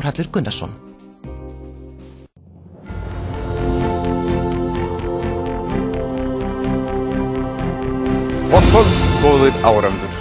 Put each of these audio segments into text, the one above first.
Þórhallur Gunnarsson. Gott kvöld, góðir áhorfendur.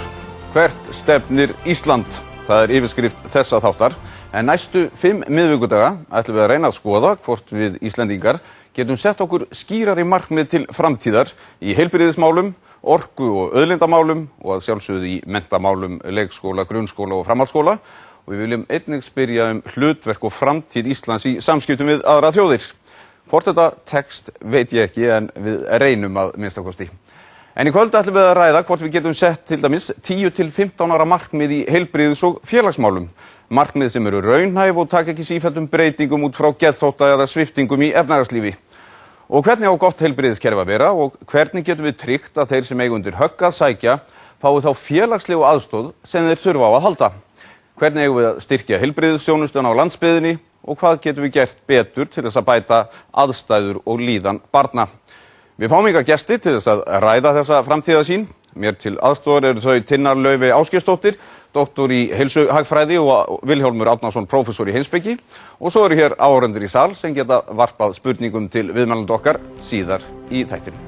Hvert stefnir Ísland? Það yfirskrift þessa þáttar. En næstu 5 miðvikudaga ætlum við að reyna að skoða hvort við Íslendingar getum sett okkur skýrari markmið til framtíðar í heilbrigðismálum, orku- og auðlindamálum og að sjálfsögðu í menntamálum, leikskóla, grunnskóla og framhaldsskóla. Og við viljum einnig spyrja hlutverk og framtíð Íslands í samskiptum við aðra þjóðir. Hvort þetta tekst veit ég ekki, en við reynum að minnstakosti. En í kvöld ætlum við að ræða hvort við getum sett til dæmis 10 til 15 ára markmið í heilbrigðis- og félagsmálum. Markmið sem eru raunhæf og taka ekki sífelldum breytingum út frá geðþótta eða sviptingum í efnahagslífi. Og hvernig á gott heilbrigðiskerfi að vera og hvernig getum við tryggt að þeir sem eiga undir högg að sækja fái þá félagslegu aðstoð sem þeir þurfa á að halda. Hvernig eigum við að styrkja heilbrigðisþjónustuna á landsbyggðinni og hvað getum við gert betur til þess að bæta aðstæður og líðan barna. Við fáum ykkar gesti til þess að ræða þessa framtíðarsýn. Mér til aðstoðar eru þau Tinna Laufey Ásgeirsdóttir, doktor í heilsuhagfræði og Vilhjálmur Árnason, prófessor í heimspeki. Og svo eru hér áhorfendur í sal sem geta varpað spurningum til viðmælenda okkar síðar í þættinu.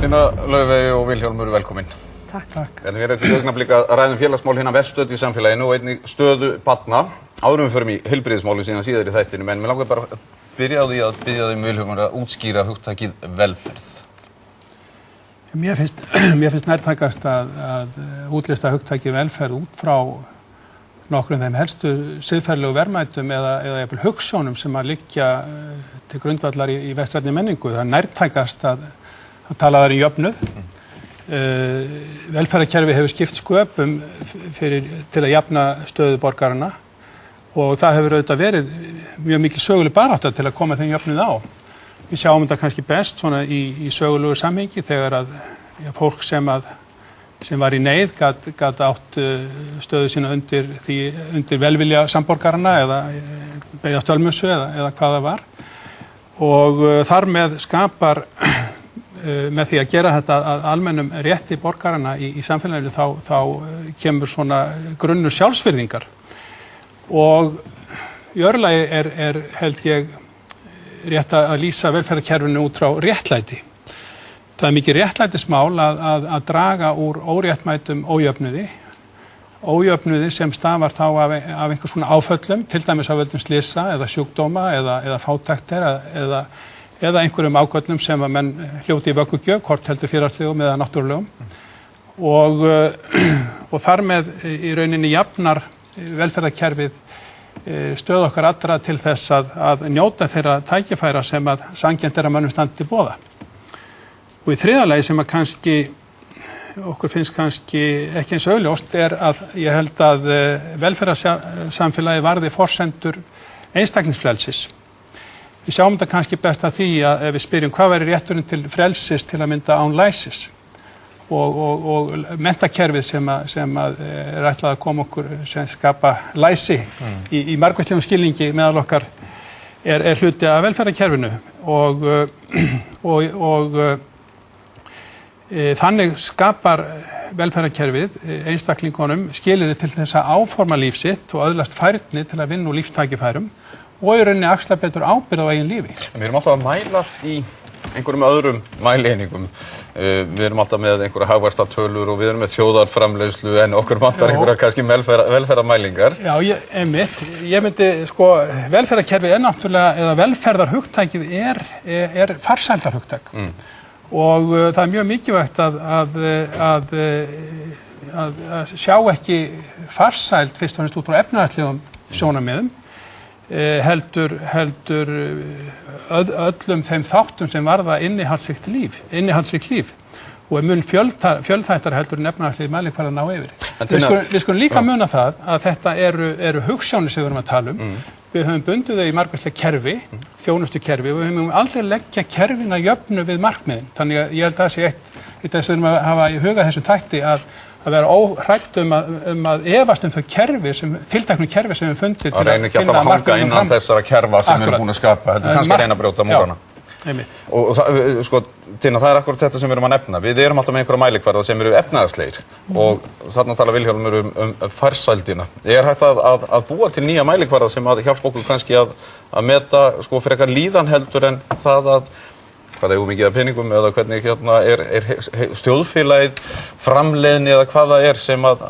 Tinna Laufey og Vilhjálmur, velkomin. Takk. En við erum til augnablik að ræðum félagsmál hérna vestödd í samfélaginu og einnig stöðu barna. Áðurum við förum í heilbrigðismálin síðar í þættinu, en mér langar bara að byrja á því að biðja þig Vilhjálmur að útskýra hugtakið velferð. Mér finnst nærtækast að útlista hugtakið velferð út frá nokkrum þeim helstu siðferðilegu verðmætum eða jafnvel hugsjónum sem að liggja til grundvallar í vestrænni menningu. Það er nærtækast að tala þar í jöfnuð. Velferðarkerfi hefur skipt sköpum til að jafna stöðu borgaranna og það hefur auðvitað verið mjög mikil söguleg barátta til að koma þeim jöfnuð á. Við sjáum þetta kannski best svona í sögulegu samhengi þegar að fólk sem var í neyð gat átt stöðu sína undir velvilja samborgarana eða beygja stölmössu eða hvað það var. Og þar með skapar með því að gera þetta að almennum rétti borgarana í samfélaginu þá kemur svona grunnur sjálfsvirðingar. Og í öðru lagi er held ég rétt að lýsa velferðarkerfinu út frá réttlæti. Það er mikið réttlætismál að draga úr óréttmætum ójöfnuði sem stafar þá af einhvers svona áföllum, til dæmis af völdum slysa eða sjúkdóma eða fátæktir eða einhverjum ágöllum sem að menn hljóti í vöggugjöf, hvort heldur félagslegum eða náttúrulegum. Og þar með í rauninni jafnar velferðarkerfið stöð okkar allra til þess að njóta þeirra tækifæra sem að sanngjarnt að mönnum standi til boða. Og í þriðja lagi sem að okkur finnst kannski ekki eins augljóst er að ég held að velferðarsamfélagi varði forsendur einstaklingsfrelsis. Við sjáum þetta kannski best að því að ef við spyrjum hvað væri rétturinn til frelsis til að mynda án læsis og menntakerfið sem er ætlað að koma okkur sem skapa læsi í margvíslegum skilningi meðal okkar er hluti af velferðarkerfinu og þannig skapar velferðarkerfið einstaklingunum skilyrði til þess að áforma líf sitt og öðlast færni til að vinna úr lífstækifærum og í rauninni axla betur ábyrgð á eigin lífi. Við erum alltaf að mælast í einhverjum öðrum mæleiningum. Við erum alltaf með einhverja hagvaxtartölur og við erum með þjóðarframleiðslu en okkur vantar einhverja kannski velferðarmælingar. Já, ég myndi velferðarkerfi er náttúrulega, eða velferðarhugtækið er farsældarhugtæk. Og það er mjög mikilvægt að sjá ekki farsæld fyrst og fremst út frá efnahagslegum sjónarmiðum, heldur öllum þeim þáttum sem varða innihaldsríkt líf og mun fjölþættara heldur en efnahagslegir mælikvarðar ná yfir. Við skulum líka muna það að þetta eru hugsjónir sem við erum að tala um. Við höfum bundið þau í margvísleg kerfi, þjónustukerfi og við höfum aldrei leggja kerfina jöfnu við markmiðin. Þannig að ég held að það sé eitt af þess að við erum að hafa í huga þessum þætti að að vera óhrædd að efast þau tilteknu kerfi sem við fundið til að reyna ekki alltaf að hanga innan þessara kerfa sem við erum búin að skapa, heldur kannski að reyna að brjóta múrana. Og sko, Tinna, það akkurat þetta sem við erum að nefna. Við erum alltaf með einhverja mælikvarða sem eru efnahagslegir og þarna tala Vilhjálmur farsældina. Hægt að búa til nýja mælikvarða sem að hjálpa okkur kannski að meta sko frekar líðan heldur en það að hvað er mikið af peningum eða hvernig hérna stjórnfélagið framleiðni eða hvað það sem að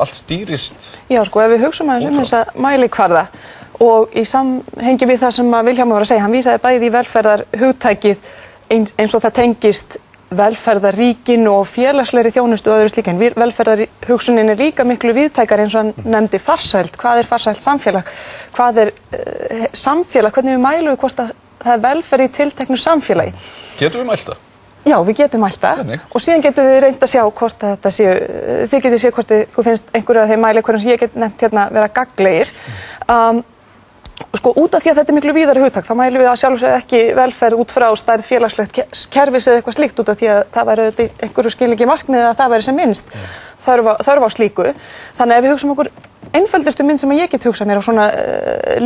allt stýrist. Já, sko, ef við hugsum aðeins þessa mælikvarða og í samhengi við það sem Vilhjálmur var að segja, hann vísaði bæði í velferðarhugtækið eins og það tengist velferðarríkinu og félagslegri þjónustu og öðru slíku, en velferðarhugsunin líka miklu víðtækari eins og hann nefndi farsæld. Hvað er farsælt samfélag? Hvað er samfélag? Hvernig við mælum hvort að það er velferð í tilteknu samfélagi? Getum við mælt það? Já, við getum mælt það og síðan getum við reynt að sjá hvort að þetta séu, þið getið séð hvort þið finnst einhverju af þeim mælikvörðum sem ég get nefnt hérna vera gagnlegir. Sko, út af því að þetta er miklu víðara hugtak, þá mælum við að sjálfsögðu ekki velferð út frá stærð félagslegt kerfis eða eitthvað slíkt, út af því að það væri einhverju skilningi markmið að það væri sem minnst þörf á slíku. Þannig að ef við hugsum okkur einföldustu mynd sem ég get hugsað mér á svona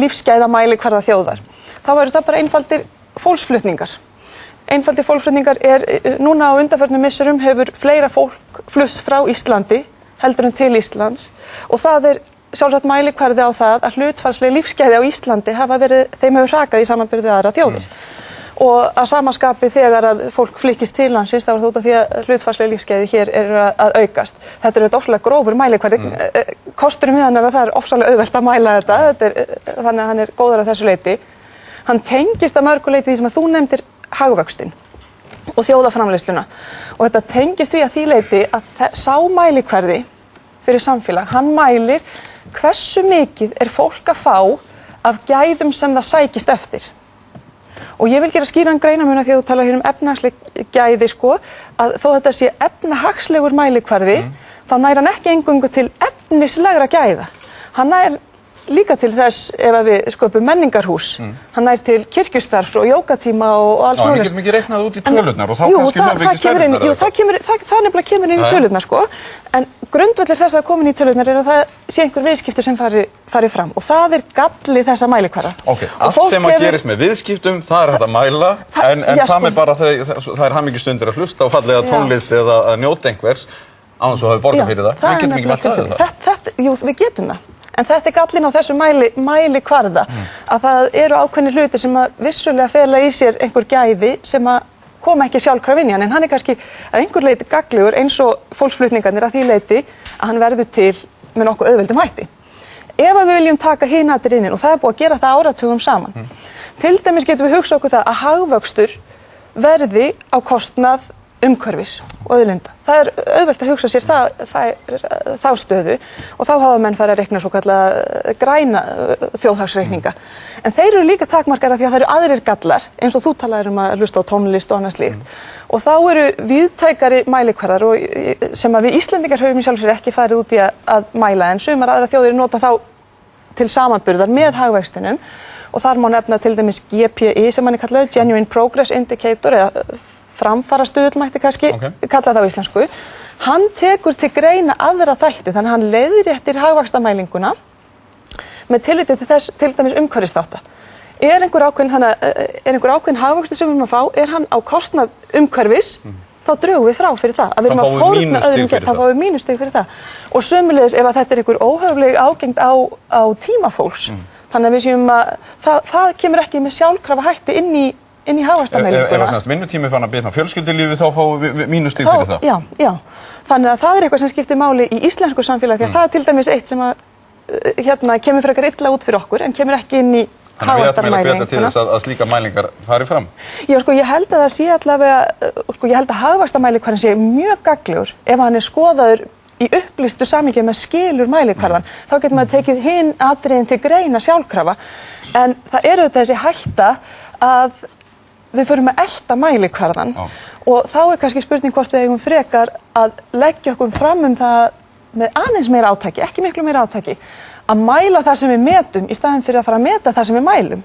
lífsgæða mælikvarða þjóðar, þá eru það bara einfaldir fólksflutningar. Einfaldir fólksflutningar núna á undanförnum misserum hefur fleira fólk flust frá Íslandi heldur en til Íslands og það sjálfsagt mælikvarði á það að hlutfallsleg lífsgæði á Íslandi þeim hefur hrakað í samanburði við aðra þjóðir. Og að samaskapi þegar að fólk flykkist til landsins, þá það út af því að hlutfallsleg lífsgæði hér að aukast. Þetta auðvitað ofsalega grófur mælikvarði. Kosturinn við hann að það ofsalega auðvelt að mæla þetta, þannig að hann góður að þessu leyti. Hann tengist að mörgu leyti því sem að þú nefndir hagvöxtinn og þjóðarframleiðsluna. Og þetta tengist við að því leyti að sá mælikvarði fyrir samfélag, hann mælir hversu mikið fólk að fá af gæðum sem það sækist eftir. Og ég vil gera skýran greinarmun því að þú talar hér efnahagsleg gæði, sko, að þó þetta sé efnahagslegur mælikvarði, þá nær hann ekki eingöngu til efnislegra gæða. Hann nær líka til þess ef við sköpum menningarhús. Hann nær til kirkjustarfs og jógatíma og alls mögulegt. Hann getur mikið reiknað út í tölurnar og þá kannski höfum við ekki stærðirnar. Jú, það nefnilega kemur inn í tölurnar, sko. En grundvöllur þess að koma inn í tölurnar að það sé einhver viðskipti sem fari fram. Og það galli þessa mælikvarða. Allt sem að gerist með viðskiptum, það hægt að mæla, en það með bara það hamingjustundir að hlusta á fallega tónlist eða að njóta einhvers án þess að hafa borgað fyrir það. Við getum ekki mælt það. Jú, við getum það. En þetta gallinn á þessu mælikvarða að það eru ákveðnir hlutir sem að vissulega fela í sér einhver gæði sem að koma ekki sjálfkrafa inn í hann, en hann kannski að einhver leyti gagnlegur eins og fólksflutningarnir að því leyti að hann verður til með nokkuð auðveldum hætti. Ef við viljum taka hin atriðin inn, og það búið að gera það áratugum saman, til dæmis getum við hugsað okkur það að hagvöxtur verði á kostnað umhverfis og auðlinda. Það auðvelt að hugsa sér þá stöðu og þá hafa menn farið að reikna svo kallega græna þjóðhagsreikninga. En þeir eru líka takmarkar af því að það eru aðrir gallar, eins og þú talaðir að hlusta á tónlist og annað slíkt. Og þá eru víðtækari mælikvarðar sem að við Íslendingar höfum í sjálfu sér ekki farið út í að mæla, en sumar aðra þjóðir nota þá til samanburðar með hagvextinum og þar má nefna til dæmis GPI sem hann kallaður Genuine Progress Indicator eða framfarastuðull mætti kannski kalla það á íslensku. Hann tekur til greina aðra þætti, þannig að hann leiðréttir hagvaxtamælinguna með tilliti til þess til dæmis umhverfisþátta. Einhver ákveðin hagvöxtur sem við erum að fá, hann á kostnað umhverfis, þá drögum við frá fyrir það. Að við erum að fórna öðrum þá fáum við mínustig fyrir það. Og sömuleiðis ef að þetta einhver óhöfleg ágengt á tíma fólks, þannig að við séum að það kemur ekki með sjálfkrafa hætti inn í hagvaxtamælinguna. Ef vinnutími fann að bitna á fjölskyldulífi þá fáum við mínustig fyrir það. Já. Þannig að það eitthvað sem skiptir máli í íslensku samfélagi, því að það til dæmis eitt sem að kemur frekar illa út fyrir okkur en kemur ekki inn í Þannig að við ætlum að hvetja til þess að slíka mælingar fari fram. Já, sko, ég held að það sé allavega, ég held að hagvaxtamælikvarðinn sé mjög gagnlegur ef hann skoðaður í upplýstu samhengi með skilur mælikvarðan. Þá getur maður tekið hinn atriðin til greina sjálfkrafa. En það auðvitað þessi hætta að við förum að elta mælikvarðan og þá kannski spurning hvort við eigum frekar að leggja okkur fram það með aðeins meira átaki, ekki miklu meira átaki, að mæla það sem við metum í staðinn fyrir að fara að meta það sem við mælum.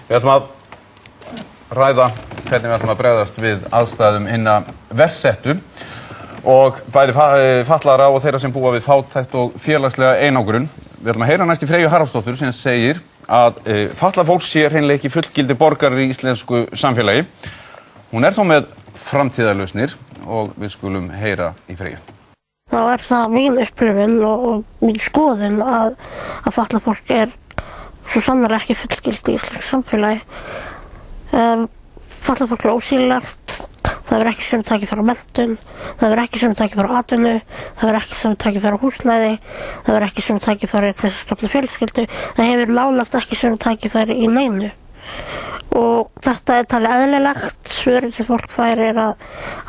Við ætlum að ræða hvernig við ætlum að bregðast við aðstæðum hinna verstsettu og bæði fatlaðra og þeirra sem búa við fátækt og félagslega einangrun. Við ætlum að heyra næst í Freyju Haraldsdóttur sem segir að fatlað fólk sé hreinlega ekki fullgildir borgarar í íslensku samfélagi. Hún þó með framtíðarlausnir og við skulum heyra í Freyju. Þá það mín upplifun og mín skoðun að fatlað fólk svo sannarlega ekki fullgilt í íslensku samfélagi. Fatlað fólk ósýnilegt, það verður ekki sem tækifæri á menntun, það verður ekki sem tækifæri á atvinnu, það verður ekki sem tækifæri á húsnæði, það verður ekki sem tækifæri til þess að stofna fjölskyldu, það hefur nánast ekki sem tækifæri í neinu. Og þetta talið eðlilegt, svörin sem fólk fær að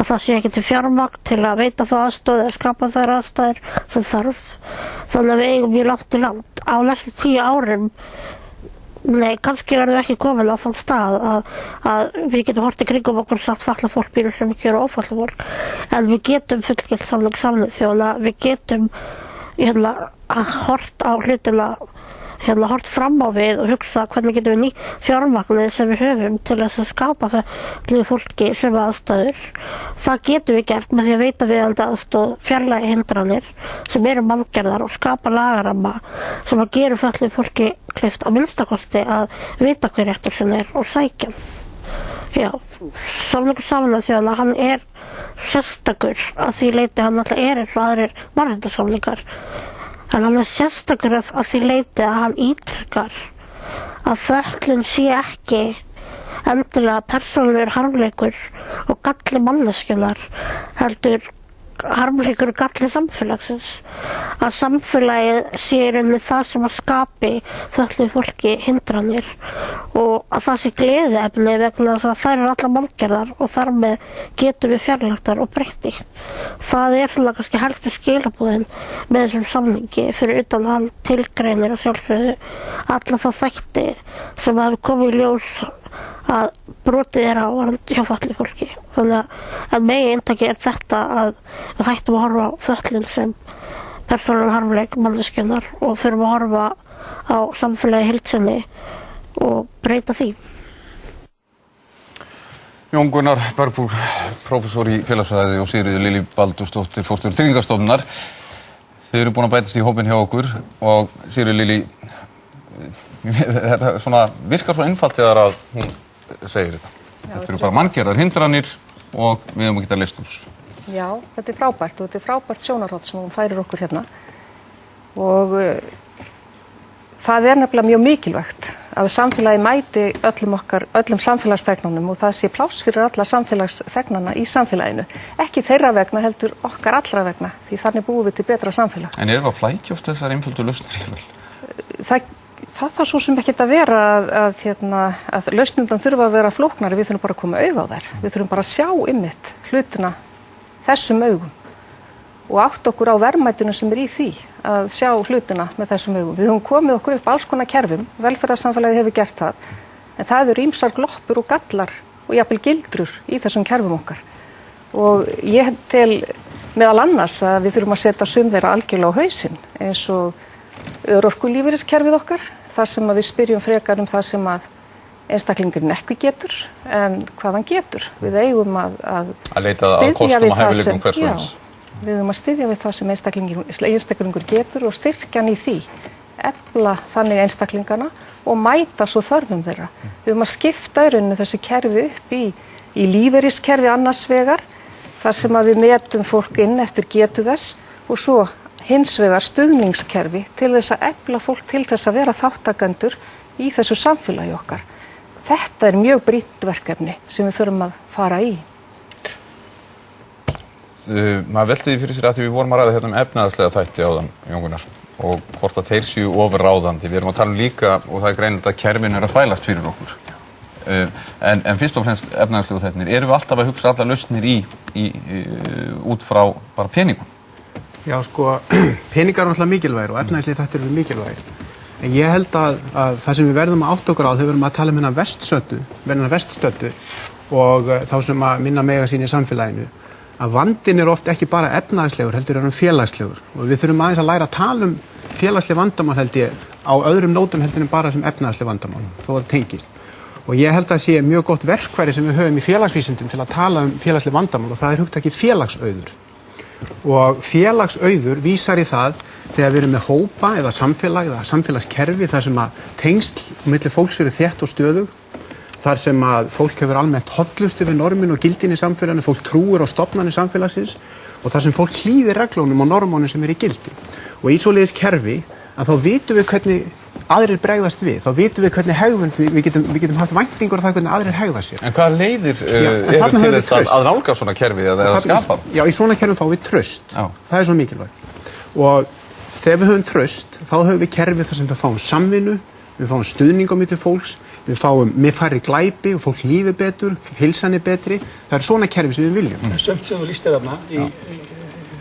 það sé ekki til fjármagn til að veita það aðstoð eða skapa þær aðstæður sem þarf. Þannig að við eigum mjög langt í land. Á næstu 10 árum kannski verðum við ekki komin á þann stað að við getum horft í kringum okkur og sagt fatlað fólk býður sem ekki eru ófatlað fólk, en við getum fullgilt samning Sameinuðu þjóðanna, við getum horft á hlutina, horft fram á við og hugsa hvernig getum við nýtt fjármagnið sem við höfum til þess að skapa fyrir fólki sem aðstæður. Það getum við gert með því að veita viðhaldi aðstoð, fjarlægja hindranir sem eru manngerðar og skapa lagaramma sem að gera fötluðu fólki kleift að minnstakosti að vita hver réttur sinn og sækja. Já, samningur Sameinuðu þjóðanna, hann sérstakur að því leyti hann alltaf eins og aðrir mannréttindasamningar. En hann sérstakur að því leyti að hann ítrekkar að fötlun sé ekki endilega persónulegur harmleikur og galli manneskjunnar, heldur harmleikur og galli samfélagsins. Að samfélagið sé í rauninni það sem að skapi fötluðu fólki hindranir og að það sé gleðiefni vegna þess að þær eru allar manngerðar og þar með getum við fjarlægtar og breytti. Það svona kannski helstu skilaboðin með þessum samningi fyrir utan hann tilgreinir að sjálfsögðu alla þá þætti sem hafi komið í ljós að brotið á hjá fatluðu fólki. Þannig að megininntakið þetta að við hættum að horfa á fötlun sem persónulegan harmleik manneskjunnar og förum að horfa á samfélagi í heild sinni og breyta því. Jón Gunnar Bergbúl, prófessor í félagsfræði og Sigríður Lillý Baldursdóttir, forstjóri Tryggingastofnunar. Þið eru búin að bætast í hópinn hjá okkur og Sigríður Lillý, þetta virkar svo einfalt þegar að hún segir þetta. Þetta eru bara manngerðar hindranir og við höfum að geta leyst úr þessu. Já, þetta frábært og þetta frábært sjónarhorn sem hún færir okkur hérna. Og það nefnilega mjög mikilvægt að samfélagi mæti öllum samfélagsþegnunum og það sé pláss fyrir alla samfélagsþegnana í samfélaginu. Ekki þeirra vegna heldur okkar allra vegna, því þannig búum við til betra samfélag. En erum við að flækja oft þessar einföldu lausnir? Það þarf svo sem ekkert að vera að lausnirnar þurfa að vera flóknari, við þurfum bara að koma auga á þær. Við þurfum bara að sjá einmitt hlutina þessum augum og átt okkur á verðmætinu sem í því að sjá hlutina með þessum augum. Við höfum komið okkur upp alls konar kerfum, velferðarsamfélagið hefur gert það, en það eru ýmsar gloppur og gallar og jafnvel gildrur í þessum kerfum okkar. Og ég tel meðal annars að við þurfum að setja sum þeirra algjörlega á hausinn, eins og örorkulífeyriskerfið okkar, þar sem að við spyrjum frekar það sem að einstaklingurinn ekki getur, en hvað hann getur. Við eigum að leita að kostum og hæfileikum hvers og eins. Við eigum að styðja við það sem einstaklingur getur og styrkja hann í því, efla þannig einstaklingana og mæta svo þörfum þeirra. Við eigum að skipta í rauninu þessi kerfi upp í lífeyriskerfi annars vegar, þar sem að við metum fólk inn eftir getu þess og svo hins vegar stuðningskerfi til þess að efla fólk til þess að vera þáttakendur í þessu samfélagi okkar. Þetta mjög brýnt verkefni sem við þurfum að fara í. Maður velti því fyrir sér að við vorum að ræða hérna efnahagslega þætti áðan, Jón Gunnar, og hvort að þeir séu ofurráðandi. Við erum að tala líka, og það greinilegt að kerfin að þvælast fyrir okkur. En fyrst og fremst efnahagslegu þættinir, erum við alltaf að hugsa allar lausnir út frá bara peningum? Já, sko, peningar eru alltaf mikilvægir og efnahagslegir þættir eru mikilvægir. En ég held að það sem við verðum að átta okkur á þegar við erum að tala veststöddu og þá sem að minna mega sín í samfélaginu, að vandinn oft ekki bara efnahagslegur, heldur félagslegur. Og við þurfum aðeins að læra að tala félagsleg vandamál, held ég, á öðrum nótum heldur en bara sem efnahagsleg vandamál, þó það tengist. Og ég held að það sé mjög gott verkfæri sem við höfum í félagsvísindum til að tala félagsleg vandamál og það hugtakið félagsauður. og félagsauður vísar í það þegar við erum með hópa eða samfélag eða samfélagskerfi þar sem að tengsl milli fólks eru þétt og stöðug, þar sem að fólk hefur almennt hollustu við normin og gildin í samfélaginu, fólk trúir á stofnanir samfélagsins og þar sem fólk hlýðir reglunum og normónum sem eru í gildi. Og í svoleiðis kerfi að þá vitum við hvernig aðrir bregðast við, þá vitum við hvernig hegðun, við getum haft væntingur á það hvernig aðrir hegða sér. En hvaða leiðir eru til þess að nálga svona kerfi eða skapa? Já, í svona kerfi fáum við traust. Já. Það er svo mikilvægt. Og þegar við höfum traust, þá höfum við kerfi þar sem við fáum samvinnu, við fáum stuðning á milli fólks, við fáum með færri glæpi og fólk líður betur, heilsan er betri. Það er svona kerfi sem við viljum. Sumt sem þú lýstir þarna í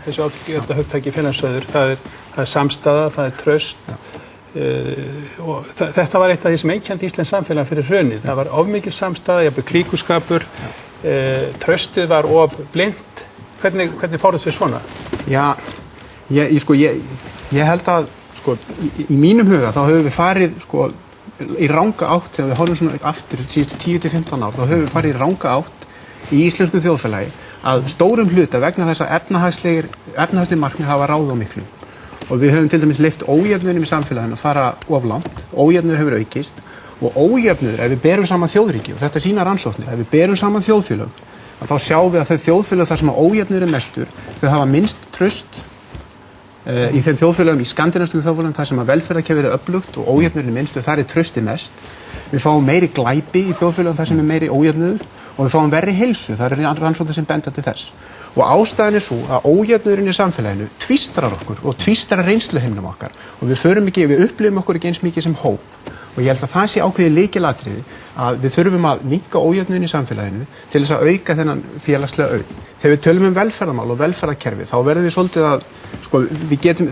þessu hugtaki félagsauður, það er samstaða, það er traust. Og þetta var eitt af því sem einkenndi íslenskt samfélag fyrir hrunið. Það var of mikil samstaða, jafnvel klíkuskapur, traustið var of blind. Hvernig fóruð við svona? Já, ég held að í mínum huga þá höfum við farið í ranga átt, þegar við horfum svona aftur síðustu 10-15 ár, þá höfum við farið í ranga átt í íslensku þjóðfélagi að stórum hluta vegna þess að efnahagsleg markmið hafa ráð á miklu. Og við höfum til dæmis leyft ójöfnuðum í samfélaginu að fara of langt, ójöfnuður hefur aukist og ójöfnuður, ef við berum saman þjóðríki, og þetta sýna rannsóknir, ef við berum saman þjóðfélög, þá sjáum við að þau þjóðfélög þar sem ójöfnuður er mestur, þau hafa minnst traust í þeim þjóðfélögum, í skandinavísku þjóðfélögum, þar sem að velferðarkerfið er öflugt og ójöfnuður er minnst og þar er traustið mest. Við fáum meiri glæpi í þjóðfélögum þar sem er meiri ójöfnuður og við fáum verri heilsu, það er rannsóknir sem benda til þess. Og ástæðan er svo að ójöfnuðurinn í samfélaginu tvístrar okkur og tvístrar reynsluheimnum okkar og við upplifum okkur ekki eins mikið sem hóp. Og ég held að það sé ákveðið lykilatriði að við þurfum að minnka ójöfnuðinn í samfélaginu til þess að auka þennan félagslega auð. Þegar við tölum velferðarmál og velferðarkerfi þá verðum við svolítið að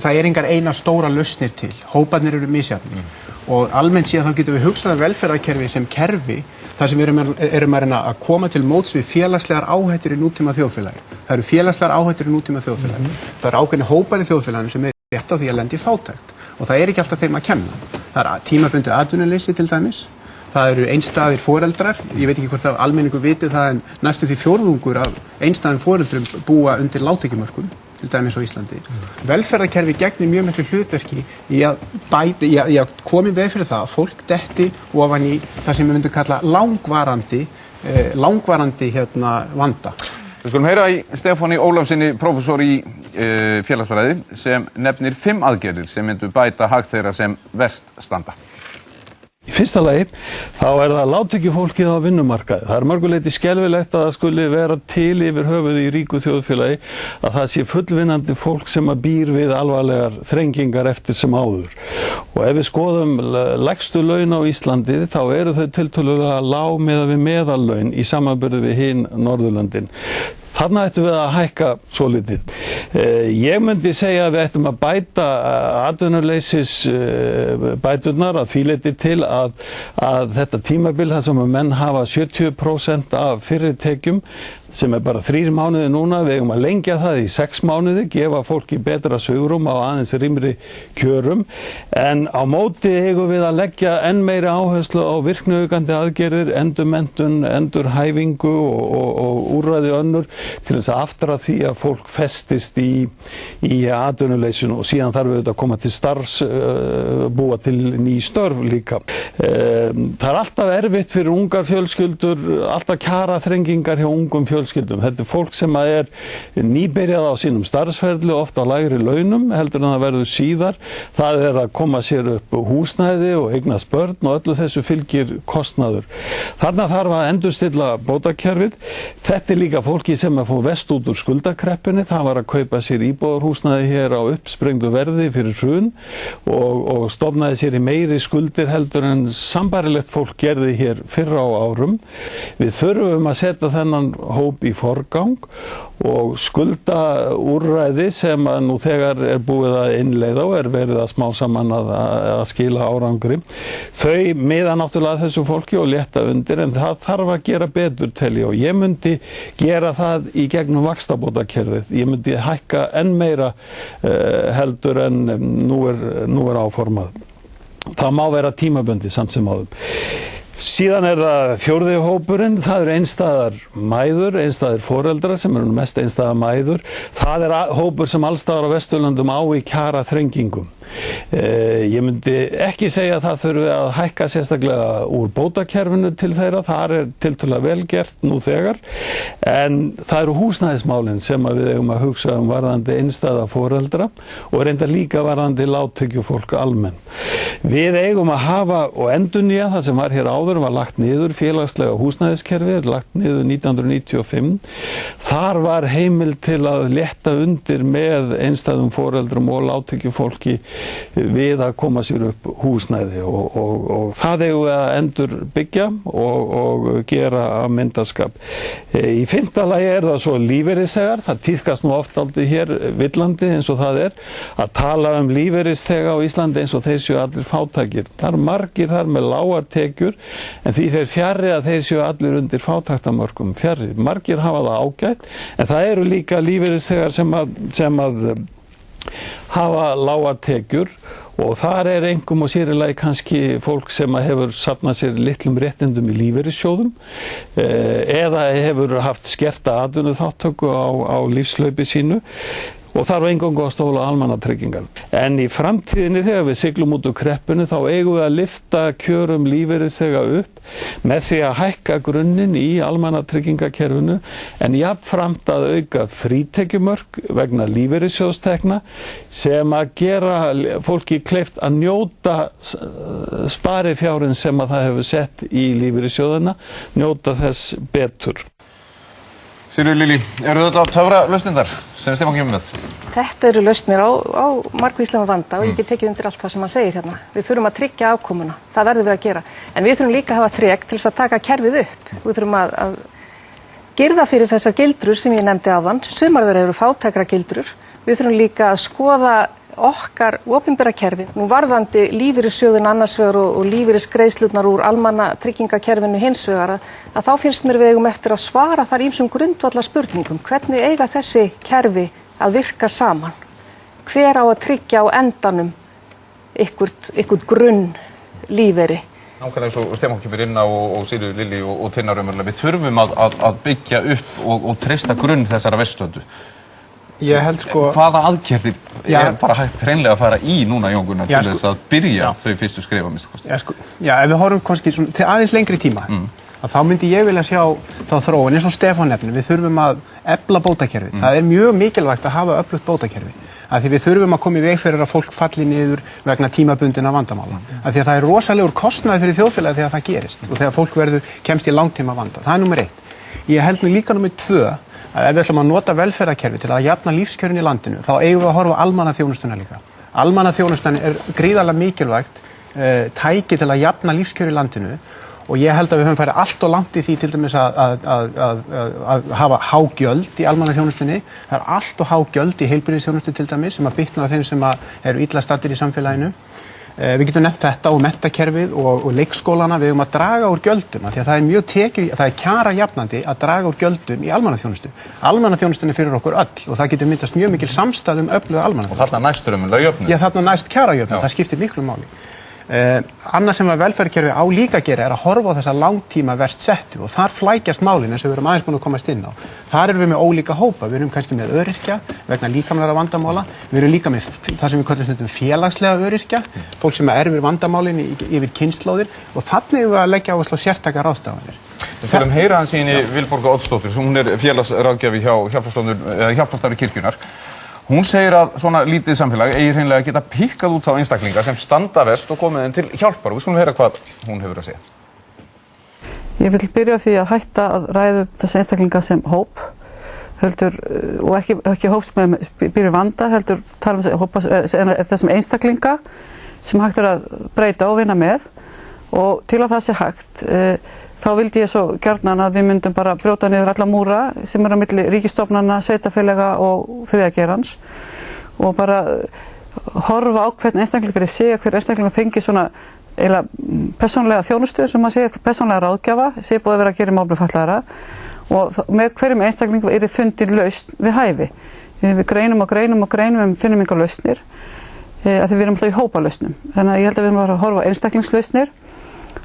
það er engar eina stóra lausnir til, hóparnir eru misjafnir. Og almennt séð þá getum við hugsað velferðarkerfi sem kerfi þar sem við erum að reyna að koma til móts við félagslegar áhættur í nútíma þjóðfélagi. Það eru félagslegar áhættur í nútíma þjóðfélagi. Það eru ákveðni hópar í þjóðfélaginu sem er rétt á því að lenda í fátækt. Og það er ekki alltaf þeim að kenna. Það er tímabundið atvinnuleysi til dæmis. Það eru einstæðir foreldrar. Ég veit ekki hvort að almenningur viti það en næstu því fjórðungur af einstæðum foreldrum búa undir lágtekjumörkum, til dæmis á Íslandi. Velferðarkerfi gegnir mjög miklu hlutverki í að koma í veg fyrir það að fólk detti ofan í það sem við myndum kalla langvarandi vanda. Við skulum heyra í Stefáni Ólafssyni, prófessor í félagsfræði, sem nefnir 5 aðgerðir sem myndu bæta hag þeirra sem verst standa. Í fyrsta lagi þá er það lágtekjufólkið á vinnumarkaði. Það er mörguleyti skelfilegt að það skuli vera til yfir höfuð í ríku þjóðfélagi að það sé fullvinnandi fólk sem að býr við alvarlegar þrengingar eftir sem áður. Og ef við skoðum lægstu laun á Íslandi þá eru þau tiltölulega lág miðað við meðallaun í samanburði við hin Norðurlöndin. Þarna ættum við að hækka svolítið. Ég myndi segja að við ættum að bæta atvinnuleysis bæturnar að því leyti til að þetta tímabil þar sem að menn hafa 70% af fyrri tekjum sem er bara 3 mánuði núna, við eigum að lengja það í 6 mánuði, gefa fólki betra svigrúm á aðeins rýmri kjörum, en á móti eigum við að leggja enn meiri áherslu á virkniaukandi aðgerðir, endurmenntun, endurhæfingu og úrræði önnur til þess að aftra því að fólk festist í atvinnuleysinu og síðan þarf við að koma til starfs, búa til ný störf líka. Það er alltaf erfitt fyrir ungar fjölskyldur, alltaf kjaraþrengingar hjá ungum fjölskyldum. Þetta er fólk sem er nýbyrjað á sínum starfsferli, ofta á lægri launum, heldur en það verður síðar. Það er að koma sér upp húsnæði og eignast börn og öllu þessu fylgir kostnaður. Þarna þarf að endurstilla bótakerfið. Þetta er líka fólki sem að fá vest út úr skuldakreppunni. Það var að kaupa sér íbúðarhúsnæði hér á uppsprengdu verði fyrir hrun og stofnaði sér í meiri skuldir heldur en sambarilegt fólk gerði hér fyrr á árum. Við þurfum að setja þennan hóp í forgang og skuldaúrræði sem að nú þegar er búið að innleiða og er verið að smá saman að skila árangri. Þau miða náttúrulega þessu fólki og létta undir en það þarf að gera betur tel ég og ég myndi gera það í gegnum vaxtabótakerfið. Ég myndi hækka enn meira heldur en nú er áformað. Það má vera tímabundi samt sem áður. Síðan það fjórði hópurinn, það eru einstæðar mæður, einstæðir foreldrar sem eru mest einstæðar mæður. Það hópur sem allstaðar á Vesturlöndum á í kjara þrengingum. Ég myndi ekki segja að það þurfi að hækka sérstaklega úr bótakerfinu til þeirra, það tiltölulega vel gert nú þegar, en það eru húsnæðismálin sem við eigum að hugsa varðandi einstæða foreldra og reynda líka varðandi lágtekjufólk almennt. Við eigum að hafa og endurnýja það sem var hér áður, var lagt niður félagslega húsnæðiskerfi, lagt niður 1995. Þar var heimil til að létta undir með einstæðum foreldrum og lágtekjufólki við að koma sér upp húsnæði og það eigum við að endur byggja og gera að myndaskap. Í 5. lagi það svo lífeyrisþegar, það tíðkast nú oft aldrei hér villandi eins og það að tala lífeyrisþega á Íslandi eins og þeir séu allir fátækir. Það eru margir þar með lágar tekjur en því fer fjarri að þeir séu allir undir fátæktamörkum fjarri. Margir hafa það ágætt en það eru líka lífeyrisþegar sem að hafa lágar tekjur og þar einkum og sérilagi kannski fólk sem hefur safnað sér litlum réttindum í lífeyrissjóðum eða hefur haft skerta atvinnuþátttöku á lífslaupi sínu og þarf eingöngu að stóla almannatryggingar. En í framtíðinni þegar við siglum út úr kreppinu þá eigum við að lyfta kjörum lífeyrisþega upp með því að hækka grunninn í almannatryggingakerfinu en jafnframt að auka frítekjumörk vegna lífeyrissjóðstekna sem að gera fólki kleift að njóta sparifjárinn sem að það hefur sett í lífeyrissjóðina, njóta þess betur. Sigríður Lillý, eru þetta töfra lausnindar sem Stefán kemur með? Þetta eru lausnir á margvíslegan vanda og ég get tekið undir allt það sem hann segir hérna. Við þurfum að tryggja afkomuna, það verðum við að gera. En við þurfum líka að hafa þrek til þess að taka kerfið upp. Við þurfum að girða fyrir þessar gildrur sem ég nefndi áðan. Sumar þeirra eru fátækra gildrur. Við þurfum líka að skoða okkar opinbera kerfi, nú varðandi lífeyrissjóðin annars vegar og lífeyrisgreiðslurnar úr almannatryggingakerfinu hins vegar að þá finnst mér við eigum eftir að svara þar ýmsum grundvallar spurningum. Hvernig eiga þessi kerfi að virka saman? Hver á að tryggja á endanum ykkur grunn lífeyri? Nákvæmlega eins og Stefán kemur inn á og Sigríður Lillý og Tinna raunverulega. Við þurfum að byggja upp og treysta grunn þessara veststöðu. Ég held sko... Hvaða aðgerðir bara hægt hreinlega að fara í núna, Jón Gunnar, til þess að byrja þau fyrstu skref að minnsta kosti? Ef við horfum kannski til aðeins lengri tíma, að þá myndi ég vilja sjá þá þróun eins og Stefán nefnir, við þurfum að efla bótakerfið. Það mjög mikilvægt að hafa öflugt bótakerfi. Af því við þurfum að koma í veg fyrir að fólk falli niður vegna tímabundinna vandamála. Af því að það rosalegur kostnaður fyrir þjóðfélagið þegar það gerist og þegar fólk kemst í langtíma vanda. Það númer 1. Ég held nú líka númer 2 að ef við ætlum að nota velferðarkerfi til að jafna lífskjörin í landinu, þá eigum við að horfa á almannaþjónustuna líka. Almannaþjónustan gríðarlega mikilvægt tæki til að jafna lífskjör í landinu og ég held að við höfum farið allt og langt í því til dæmis að hafa hágjöld í almannaþjónustunni. Það allt og hágjöld í heilbrigðisþjónustu til dæmis sem að bitna á þeim sem eru illa staddir í samfélaginu. Við getum nefnt þetta og menntakerfið og leikskólana, við höfum að draga úr gjöldum af því að það er kjara jafnandi að draga úr gjöldum í almannaþjónustu. Almannaþjónustunni fyrir okkur öll og það getur myndast mjög mikil samstæð öfluga almannaþjónustu. Og þarna næstur launajöfnuð. Já, þarna næst kjarajöfnuð, það skiptir miklu máli. Annað sem að velferðarkerfi á líka að gera að horfa á þessa langtíma verst settu og þar flækjast málin eins og við erum aðeins búin að komast inn á. Þar erum við með ólíka hópa, við erum kannski með öryrkja vegna líkamlegra vandamála, við erum líka með það sem við köllum stundum félagslega öryrkja, fólk sem erfir vandamálin yfir kynslóðir og þannig erum við að leggja áherslu á sértækar ráðstafanir. Við skulum heyra hans í Vilborgu Oddsdóttur, hún félagsráðgjafi hjá Hjálparstarfi kirkjunnar. Hún segir að svona lítið samfélag eigi hreinlega að geta pikkað út á einstaklinga sem standa verst og komið þeim til hjálpar. Við skulum heyra hvað hún hefur að segja. Ég vil byrja á því að hætta að ræða þessa einstaklinga sem hóp heldur, og ekki hóp sem býr vanda, heldur tala þessum einstaklinga sem hægt er að breyta og vinna með og til að það sé hægt þá vildi ég svo gjarnan að við myndum bara brjóta niður alla múra sem eru á milli ríkisstofnana, sveitarfélaga og þriðja geirans og bara horfa á hvern einstakling fyrir sig, hver einstakling fengi svona persónlega þjónustu sem maður segir, persónlega ráðgjafa sem búið að vera að gera í málum fatlaðra og með hverjum einstakling er fundin lausn við hæfi. Við greinum finnum engar lausnir af því við erum alltaf í hópalausnum. Þannig að ég held að við erum að horfa á einstaklingslausnir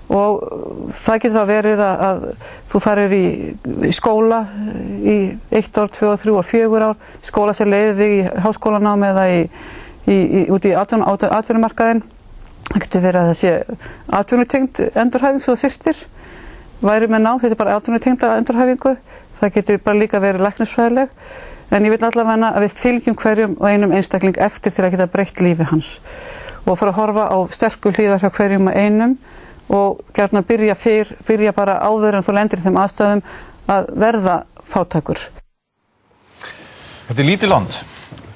og það getur þá verið að þú farir í skóla í 1 ár, 2 ár, 3 ár, 4 ár, skóla sem leiðir þig í háskólanám eða út í atvinnumarkaðinn. Það getur verið að það sé atvinnutengd endurhæfing svo þyrftir, væri með nám, þetta bara atvinnutengda endurhæfingu, það getur bara líka verið læknisfræðileg, en ég vil allavega að við fylgjum hverjum og einum einstakling eftir til að geta breytt lífi hans og fara að horfa á sterku hliðar hjá hverjum og einum og gjarna byrja bara áður en þú lendir í þeim aðstöðum að verða fátækur. Þetta er lítið land.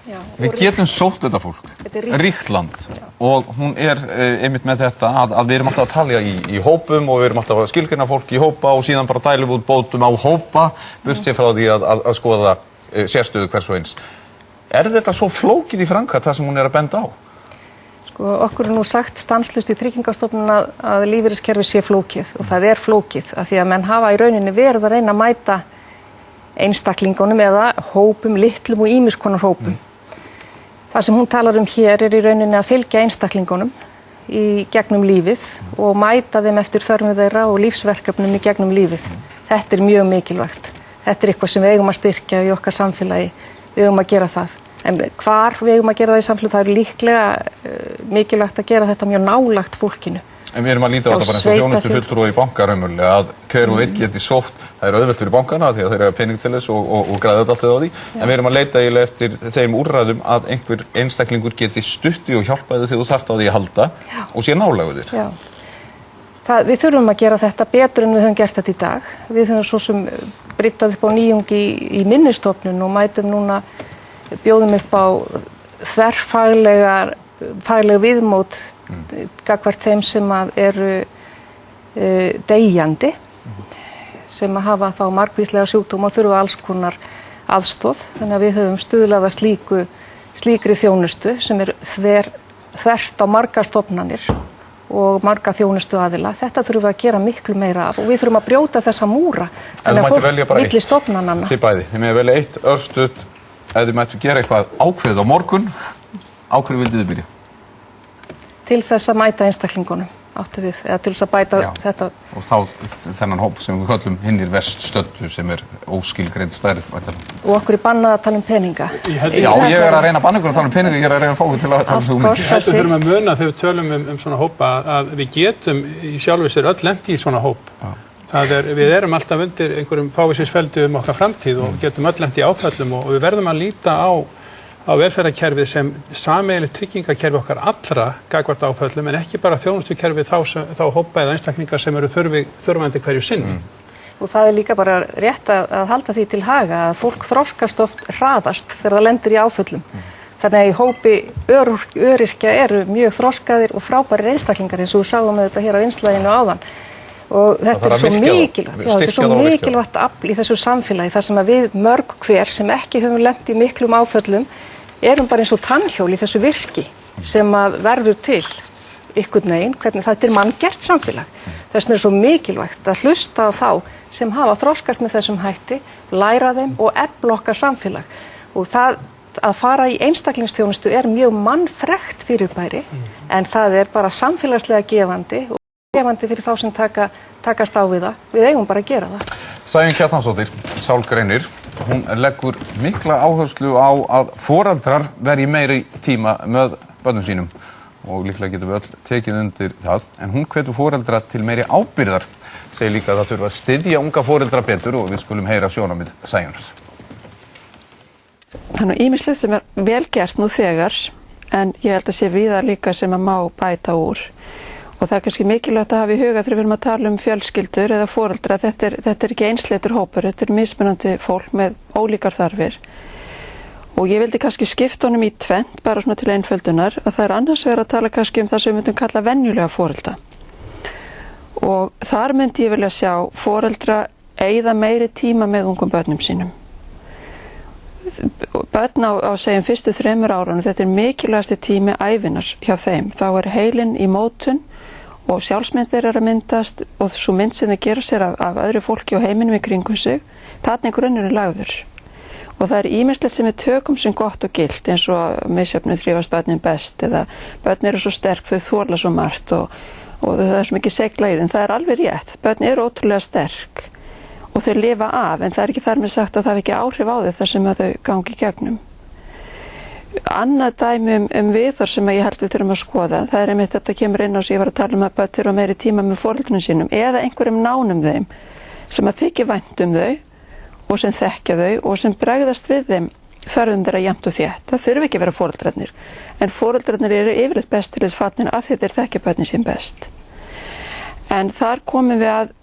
Já, við getum sótt þetta fólk. Þetta er ríkt land. Já. Og hún einmitt með þetta að við erum alltaf að tala í hópum og við erum alltaf að skilgreina fólk í hópa og síðan bara dælum út bótum á hópa, burtséð frá því að skoða sérstöðu hvers og eins. Er þetta svo flókið í framkvæmd það sem hún er að benda á? Okkur er nú sagt stanslaust í Tryggingastofnun að lífeyriskerfi sé flókið og það er flókið af því að menn hafa í rauninni verið að reyna að mæta einstaklingunum eða hópum, litlum og ýmiss konar hópum. Það sem hún talar hér er í rauninni að fylgja einstaklingunum í gegnum lífið og mæta þeim eftir þörfum þeirra og lífsverkefnum í gegnum lífið. Þetta er mjög mikilvægt. Þetta er eitthvað sem við eigum að styrkja í okkar samfélagi. Við eigum að gera það. En hvar við eigum að gera það í samfélagi, það er líklega mikilvægt að gera þetta mjög nálægt fólkinu. En við erum að líta á þetta bara eins og þjónustu fulltrúi í banka raunverulega að hver og einn geti sótt, það er auðvelt fyrir bankana því að þeir eru pening til þess og græða þetta alltaf á því. Já. En við erum að leita eftir þeim úrræðum að einhver einstaklingur geti stutti og hjálpaði þegar þú þarft á því að halda og sé nálægur þér. Við þurfum að gera þetta betur en við höfum gert þetta í dag. Við höfum svo sem bryttað upp á nýjungi í minnistofnun og mætum núna bjóðum upp á þverfagleg viðmót gagnvart þeim sem eru deyjandi, sem hafa þá margvíslega sjúkdóma og þurfa alls konar aðstoð. Þannig að við höfum stuðlað að slíkri þjónustu sem þvert á marga stofnanir og marga þjónustu aðila. Þetta þurfum við að gera miklu meira af og við þurfum að brjóta þessa múra. Þannig að fólk milli stofnananna. Þið bæði, þið með að velja eitt örstutt. Ef þið mættu gera eitthvað ákveðið á morgun, á hverju vildið þið byrja? Til þess að mæta einstaklingunum, áttu við, eða til þess að bæta þetta. Og þá þennan hóp sem við köllum hinnir verst stöddu sem er óskilgreind stærð. Og okkur er bannað að tala um peninga. Já, ég er að reyna að banna ykkur að tala um peninga, ég er að reyna að fá ykkur til að tala um hugmyndir. Þetta þurfum að muna þegar við tölum svona hópa að við getum í sjálfu sér öll lent í svona hóp. Við erum alltaf undir einhverjum fávísisfeldi okkar framtíð og getum öll lent í áföllum og við verðum að líta á velferðarkerfið sem sameiginlegt tryggingakerfi okkar allra gagnvart áföllum en ekki bara þjónustukerfi þá hópa eða einstaklingar sem eru þurfandi hverju sinni. Og það er líka bara rétt að halda því til haga að fólk þroskast oft hraðast þegar það lendir í áföllum. Þannig að í hópi öryrkja eru mjög þroskaðir og frábærir einstaklingar eins og við sáum þetta hér á innslaginu áðan. Og þetta er svo mikilvægt afl í þessu samfélagi þar sem að við mörg hver sem ekki höfum lent í miklum áföllum erum bara eins og tannhjól í þessu virki sem að verður til einhvern veginn, hvernig þetta er manngert samfélag. Þess vegna er svo mikilvægt að hlusta á þá sem hafa þroskast með þessum hætti, læra þeim og efla okkar samfélag. Og það að fara í einstaklingsþjónustu er mjög mannfrekt fyrirbæri en það er bara samfélagslega gefandi og gefandi fyrir þá sem takast á við það. Við eigum bara að gera það. Sæunn Kjartansdóttir, sálgreinir, hún leggur mikla áherslu á að foreldrar verji meiri tíma með börnum sínum og líklega getum við öll tekið undir það, en hún hvetur foreldra til meiri ábyrgðar, segir líka að það þurfa að styðja unga foreldra betur og við skulum heyra sjónarmið Sæunnar. Þannig ýmislegt sem er vel gert nú þegar, en ég held að sé víða líka sem að má bæta úr. Og það er kannski mikilvægt að hafa í huga þegar við erum að tala um fjölskyldur eða foreldra. Þetta er ekki einsleitur hópur, þetta er mismunandi fólk með ólíkar þarfir. Og ég vildi kannski skipta honum í tvennt, bara svona til einföldunar, að það er annars verið að tala kannski um það sem við myndum kalla venjulega foreldra. Og þar myndi ég vilja sjá foreldra eyða meiri tíma með ungum börnum sínum. Börn á segjum fyrstu 3 árunum, þetta er mikilvægasti tími ævinar hjá þeim. Þá er heilinn í mótun og sjálfsmyndir er að myndast og svo mynd sem þau gera sér af öðru fólki og heiminum í kringum sig, þarna er grunnurinn lagður. Og það er ýmislegt sem við tökum sem gott og gilt, eins og misjöfnu þrífast börnin best eða börn eru svo sterk, þau þola svo margt og og það svo mikið segla í þeim. Það alveg rétt, börn eru ótrúlega sterk og þau lifa af, en það ekki þar með sagt að það ekki áhrif á þau þar sem að þau gangi í gegnum. Annað dæmi viðhorf sem ég held við þurfum að skoða, það einmitt þetta kemur inn á sig, ég var að tala að börn þurfa meiri tíma með foreldrunum sínum eða einhverjum nánum þeim sem að þykja vænt þau og sem þekkja þau og sem bregðast við þeim þörfum þeirra jafnt og þétt. Það þurfi ekki að vera foreldrarnir, en foreldrarnir eru yfirleitt best til þess fallnir að þeir þekkja börnin sín best. En þar komum við að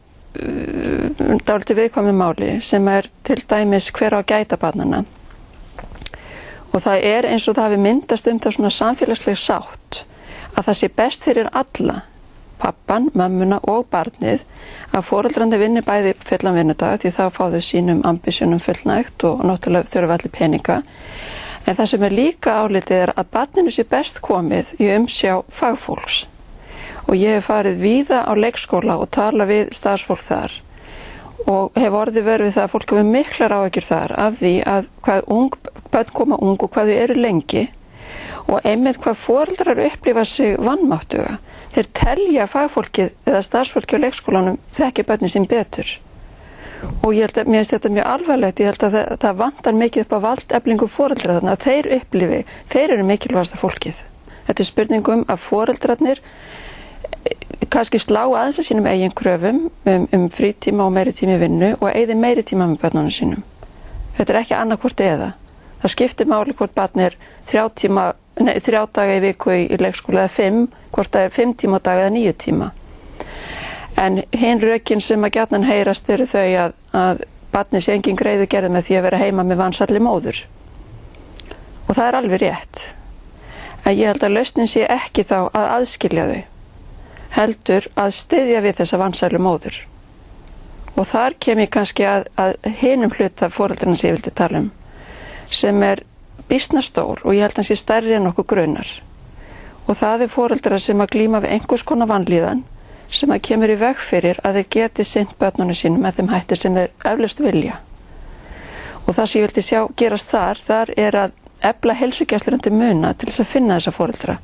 dálítið viðkvæmu máli sem til dæmis hver á að gæta barnanna. Og það eins og það hafi myndast það svona samfélagsleg sátt að það sé best fyrir alla, pappan, mömmuna og barnið, að foreldrarnir vinni bæði fullan vinnudag því þá fá þau sínum ambisjónum fullnægt og náttúrulega þurfa allir peninga. En það sem líka álitið að barninu sé best komið í umsjá fagfólks. Og ég hef farið víða á leikskóla og tala við starfsfólk þar og hef orðið verið það að fólk hefur miklar áhyggjur þar af því að hvað börn koma ung og hvað þau eru lengi og einmitt hvað foreldrar upplifa sig vanmáttuga. Þeir telja fagfólkið eða starfsfólkið á leikskólanum þekki börnin sín betur. Og mér finnst þetta mjög alvarlegt, ég held að það vantar mikið upp á valdeflingu foreldra þarna að þeir upplifi, þeir eru mikilvægasta fólkið. Þetta spurningum að foreldrarnir kannski slá aðeins að sínum eigin kröfum frítíma og meiri tíma í vinnu og eyði meiri tíma með börnunum sínum. Þetta ekki annarkvort eða. Það skiptir máli hvort barn 3 daga í viku í leikskóla eða 5, hvort það 5 tíma á dag eða 9 tíma. En hinn rökin sem að gjarnan heyrast eru þau að barnið sé engin greiði gerði með því að vera heima með vansalli móður. Og það alveg rétt. En ég held að lausnin sé ekki þá að aðskilja þau, heldur að styðja við þessa vansælu móður. Og þar kem ég kannski að hinum hluta foreldrarna sem ég vildi tala sem býsna stór og ég held að hann sé stærri en okkur grunar. Og það foreldrar sem að glíma við einhvers konar vanlíðan sem að kemur í veg fyrir að þeir geti sinnt börnunum sínum með þeim hættir sem þeir eflaust vilja. Og það sem ég vildi sjá gerast þar að efla heilsugæslurinn til muna til þess að finna þessa foreldra.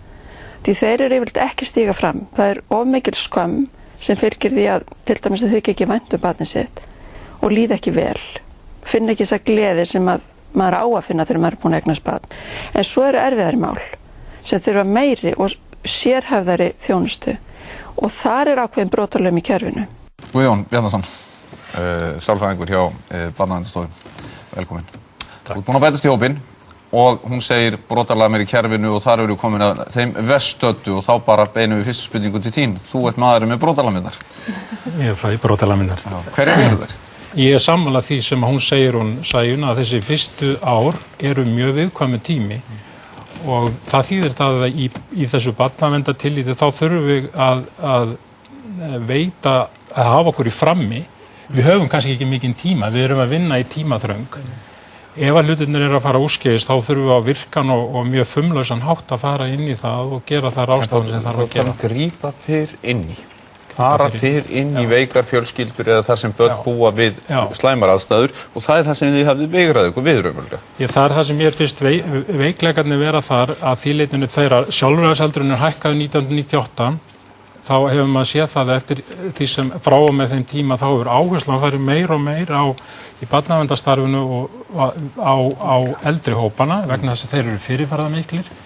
Því þeir eru yfirleitt ekki stíga fram. Það of mikil skömm sem fylgir því að til dæmis að þau ekki vænt barnið sitt og líða ekki vel. Finna ekki þessa gleði sem maður á að finna þegar maður búin að eignast barn. En svo eru erfiðari mál sem þurfa meiri og sérhæfðari þjónustu og þar ákveðin brotalögum í kerfinu. Guðjón Bjarnason, sálfræðingur hjá Barnaverndarstofu. Velkomin. Þú ert búin að bætast í hópinn og hún segir brotalega mér í kerfinu og þar eru komin að þeim veststöddu og þá bara beinum við fyrstu spurningu til þín. Þú ert maðurinn með brotalamindar. Ég fæ brotalamindar. Hverjar eru þær? Ég sammála því sem hún segir, Sæunn, að þessi fyrstu ár eru mjög viðkvæmu tími og það þýðir það að í þessu barnaverndartilliti þá þurfum við að veita að hafa okkur í frammi. Við höfum kannski ekki mikinn tíma, við erum að vinna í tímaþröng. Ef að hlutirnir eru að fara úrskeiðis þá þurfum við á virkan og mjög fumlausan hátt að fara inn í það og gera það ráðstafanir sem þarf að gera. Það grípa fyrr inn í. Fara fyrr inn í veikar fjölskyldur eða þar sem börn búa við slæmar aðstæður og það það sem þið hafið veigrað ykkur við raunverulega. Það það sem mér finnst veikleikarnir vera þar að því leitinu þeirra sjálfræðisaldurinn hækkaði 1998 þá hefur maður séð það eftir því sem frá og með þeim tíma þá hefur áherslan farið meira og meira í barnaverndarstarfinu og á eldri hópana vegna þess að þeir eru fyrirferðarmiklir.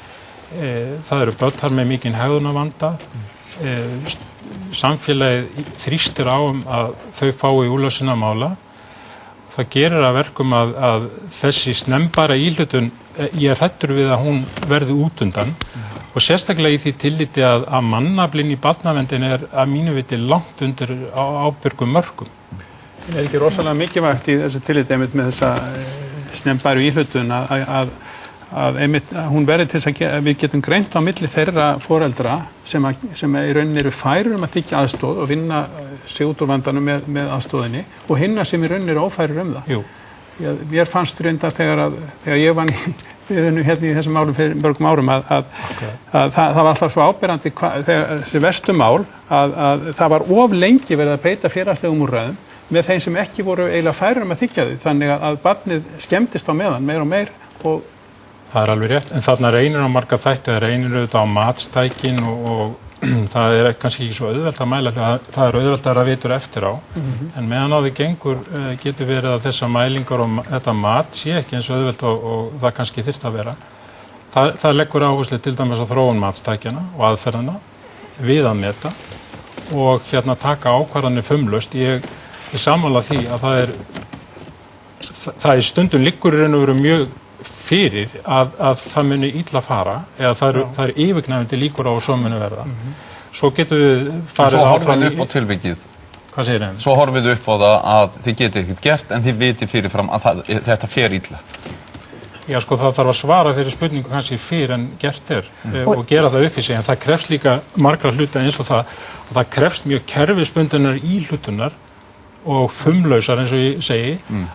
Það eru börn þar með mikinn hegðunarvanda. Samfélagið þrýstir á að þau fái úrlausn að mála. Það gerir að verkum að þessi snembara íhlutun, ég hræddur við að hún verði út undan og sérstaklega í því tilliti að mannaflinn í barnaverndin að mínu viti langt undir ábyrgum mörkum. Ekki rosalega mikilvægt í þessu tilliti einmitt með þessa snembæru íhlutun að hún verði til þess að við getum greint á milli þeirra foreldra sem í rauninni eru færir að þiggja aðstoð og vinna sig út úr vandanum með aðstoðinni og hinna sem í rauninni eru ófærir það. Jú. Mér fannst reynda þegar ég vann hérna í þessum málum fyrir mörgum árum að það var alltaf svo áberandi þessi vestumál að það var of lengi verið að beita félagslegum úrræðum með þeim sem ekki voru eiginlega færir að þiggja þau þannig að barnið skemmtist á meðan meir og meir og það alveg rétt, en þarna reynir á marga þætti, það reynir auðvitað á matstækin og það er kannski ekki svo auðvelt að mæla, það er auðvelt að vitur eftir á, en meðan á því gengur getur verið að þessar mælingar og þetta mat sé ekki eins auðvelt og það kannski þyrfti að vera. Það leggur áherslu til dæmis á þróun matstækjana og aðferðina við að meta og taka ákvarðanir fumlaust. Ég sammála því að það er stundum liggur í raun og veru mjög fyrir að það muni illa fara eða það er yfirgnæfandi líkur á að svo muni verða. Svo getum við farið áfram upp á tilvikið. Hvað segir þeim? Svo horfið upp á það að þið getið ekkert gert en þið vitið fyrirfram að þetta fer illa. Já, sko, það þarf að svara þeirri spurningu kannski fyrr en gert og gera það upp í sig, en það krefst líka margra hluta eins og það krefst mjög kerfisbundinnar íhlutunar og fumlausar eins og ég segi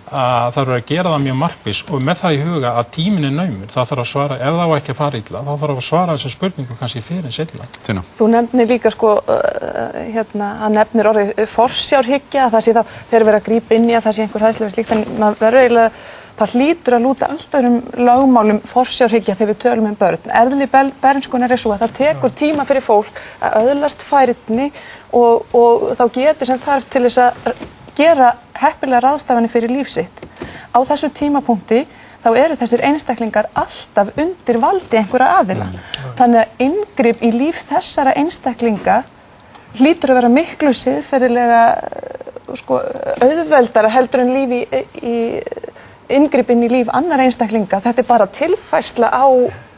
að það eru að gera það mjög markviss og með það í huga að tíminn er naumur. Það þarf að svara, ef það á ekki að fara illa, þá þarf að svara þessum spurningu kannski fyrr en seinna. Tina. Þú nefnir líka hann nefnir orðið forsjárhyggja, það sé þá þegar verið að grípa inn í að það sé einhver hæðslega slíkt, en maður verður eiginlega það hlýtur að lúta alltaf lögmálum forsjárhyggja þegar við tölum börn. Eðli bernskunnar svo að það tekur tíma fyrir fólk að öðlast færni og þá getur sem þarf til þess að gera heppilega ráðstafanir fyrir líf sitt. Á þessu tímapunkti þá eru þessir einstaklingar alltaf undir valdi einhverja aðila. Þannig að inngrip í líf þessara einstaklinga hlýtur að vera miklu siðferðilega auðveldara heldur en líf í inngripinn í líf annar einstaklinga. Þetta er bara tilfærsla á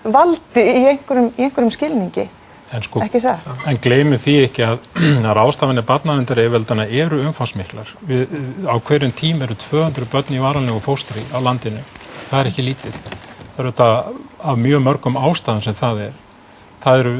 valdi í einhverjum skilningi. Ekki satt? En gleymið því ekki að ráðstafanir barnaverndaryfirvaldanna eru umfangsmiklar. Á hverjum tíma eru 200 börn í varanlegu fóstri á landinu. Það er ekki lítið. Það eru þetta af mjög mörgum ástæðum sem það er. Það eru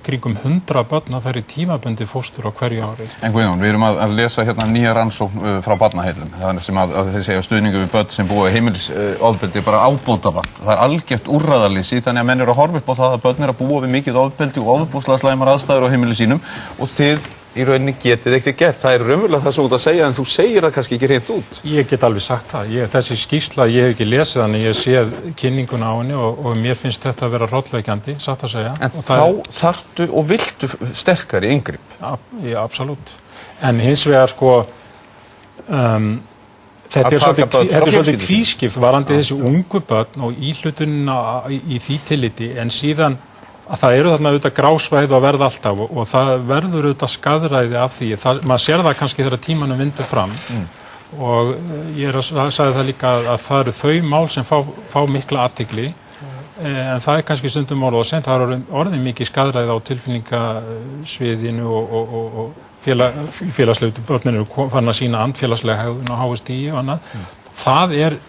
kringum 100 börn að fara í tímabundi fóstur á hverju ári. En Guðjón, við erum að lesa nýja rannsókn frá Barnaheillum. Þannig sem að þeir segja stuðningu við börn sem búa í heimilisofbeldi bara ábótavant. Það er algjört úrræðalýsi, þannig að menn eru að horfa upp á það að börn eru að búa við mikið ofbeldi og ofboðslega slæmar aðstæður á heimili sínum og þið í rauninni getið ekkert gert. Það er raunverulega það sem þú ert að segja en þú segir það kannski ekki hreint út. Ég get alveg sagt það. Þessi skýrsla, ég hef ekki lesið hann, ég séð kynninguna á henni og mér finnst þetta að vera hrollvekjandi, satt að segja. En þá þarftu og viltu sterkari inngrip. Já, absolutt. En hins vegar þetta er svolítið tvískipt varandi þessi ungu börn og íhlutunina í því tilliti en síðan að það eru þarna auðvitað grásvæði að verða alltaf og það verður auðvitað skaðræði af því. Maður sér það kannski þegar tímanum vindur fram og ég sagði það líka að það eru þau mál sem fá mikla athygli en það er kannski stundum orðið og sent. Það er orðið mikið skaðræði á tilfinningasviðinu og félagslegu börnin eru farin að sína andfélagslega hegðun og HSD og annað. Það er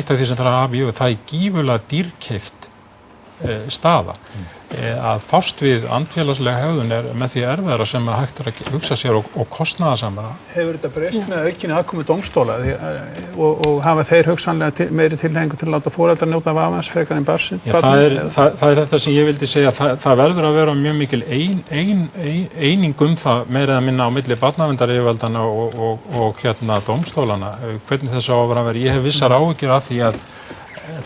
eitt af því sem það er að hafa í huga. Það er gífurlega dýrkeypt staða að fást við andfélagslega hegðun er með því erfiðara sem að hægt er að hugsa sér og kostnaðarsamara. Hefur þetta breyst með aukinni aðkomu dómstóla og hafa þeir hugsanlega meiri tilhengu til að láta foreldrar njóta vafans frekar en barnsins? Það er þetta sem ég vildi segja, það verður að vera mjög mikil eining það meira eða minna á milli barnaverndaryfirvaldanna og dómstólana, hvernig þessu á að vera. Ég hef vissar áhyggjur af því að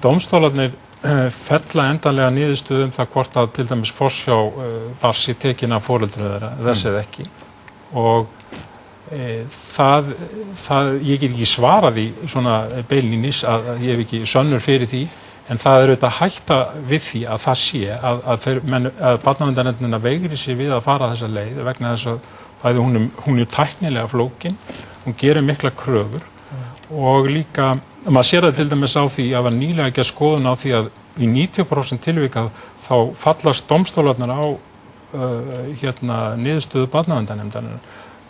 dómstólarnir fella endanlega niðurstöðu það hvort að til dæmis forsjá barns sé tekin af foreldrum þeirra, þess eða ekki. Og ég get ekki svarað í svona beinlínis að ég hef ekki sönnur fyrir því, en það er auðvitað hætta við því að það sé að barnaverndarnefndina veigri sér við að fara þessa leið vegna þess að bæði hún er tæknilega flókin, hún gerir mikla kröfur og líka maður sér það til dæmis á því að var nýlega ekki að skoðun á því að í 90% tilvika þá fallast dómstólarnar á niðurstöðu barnaverndarnefndarinnar.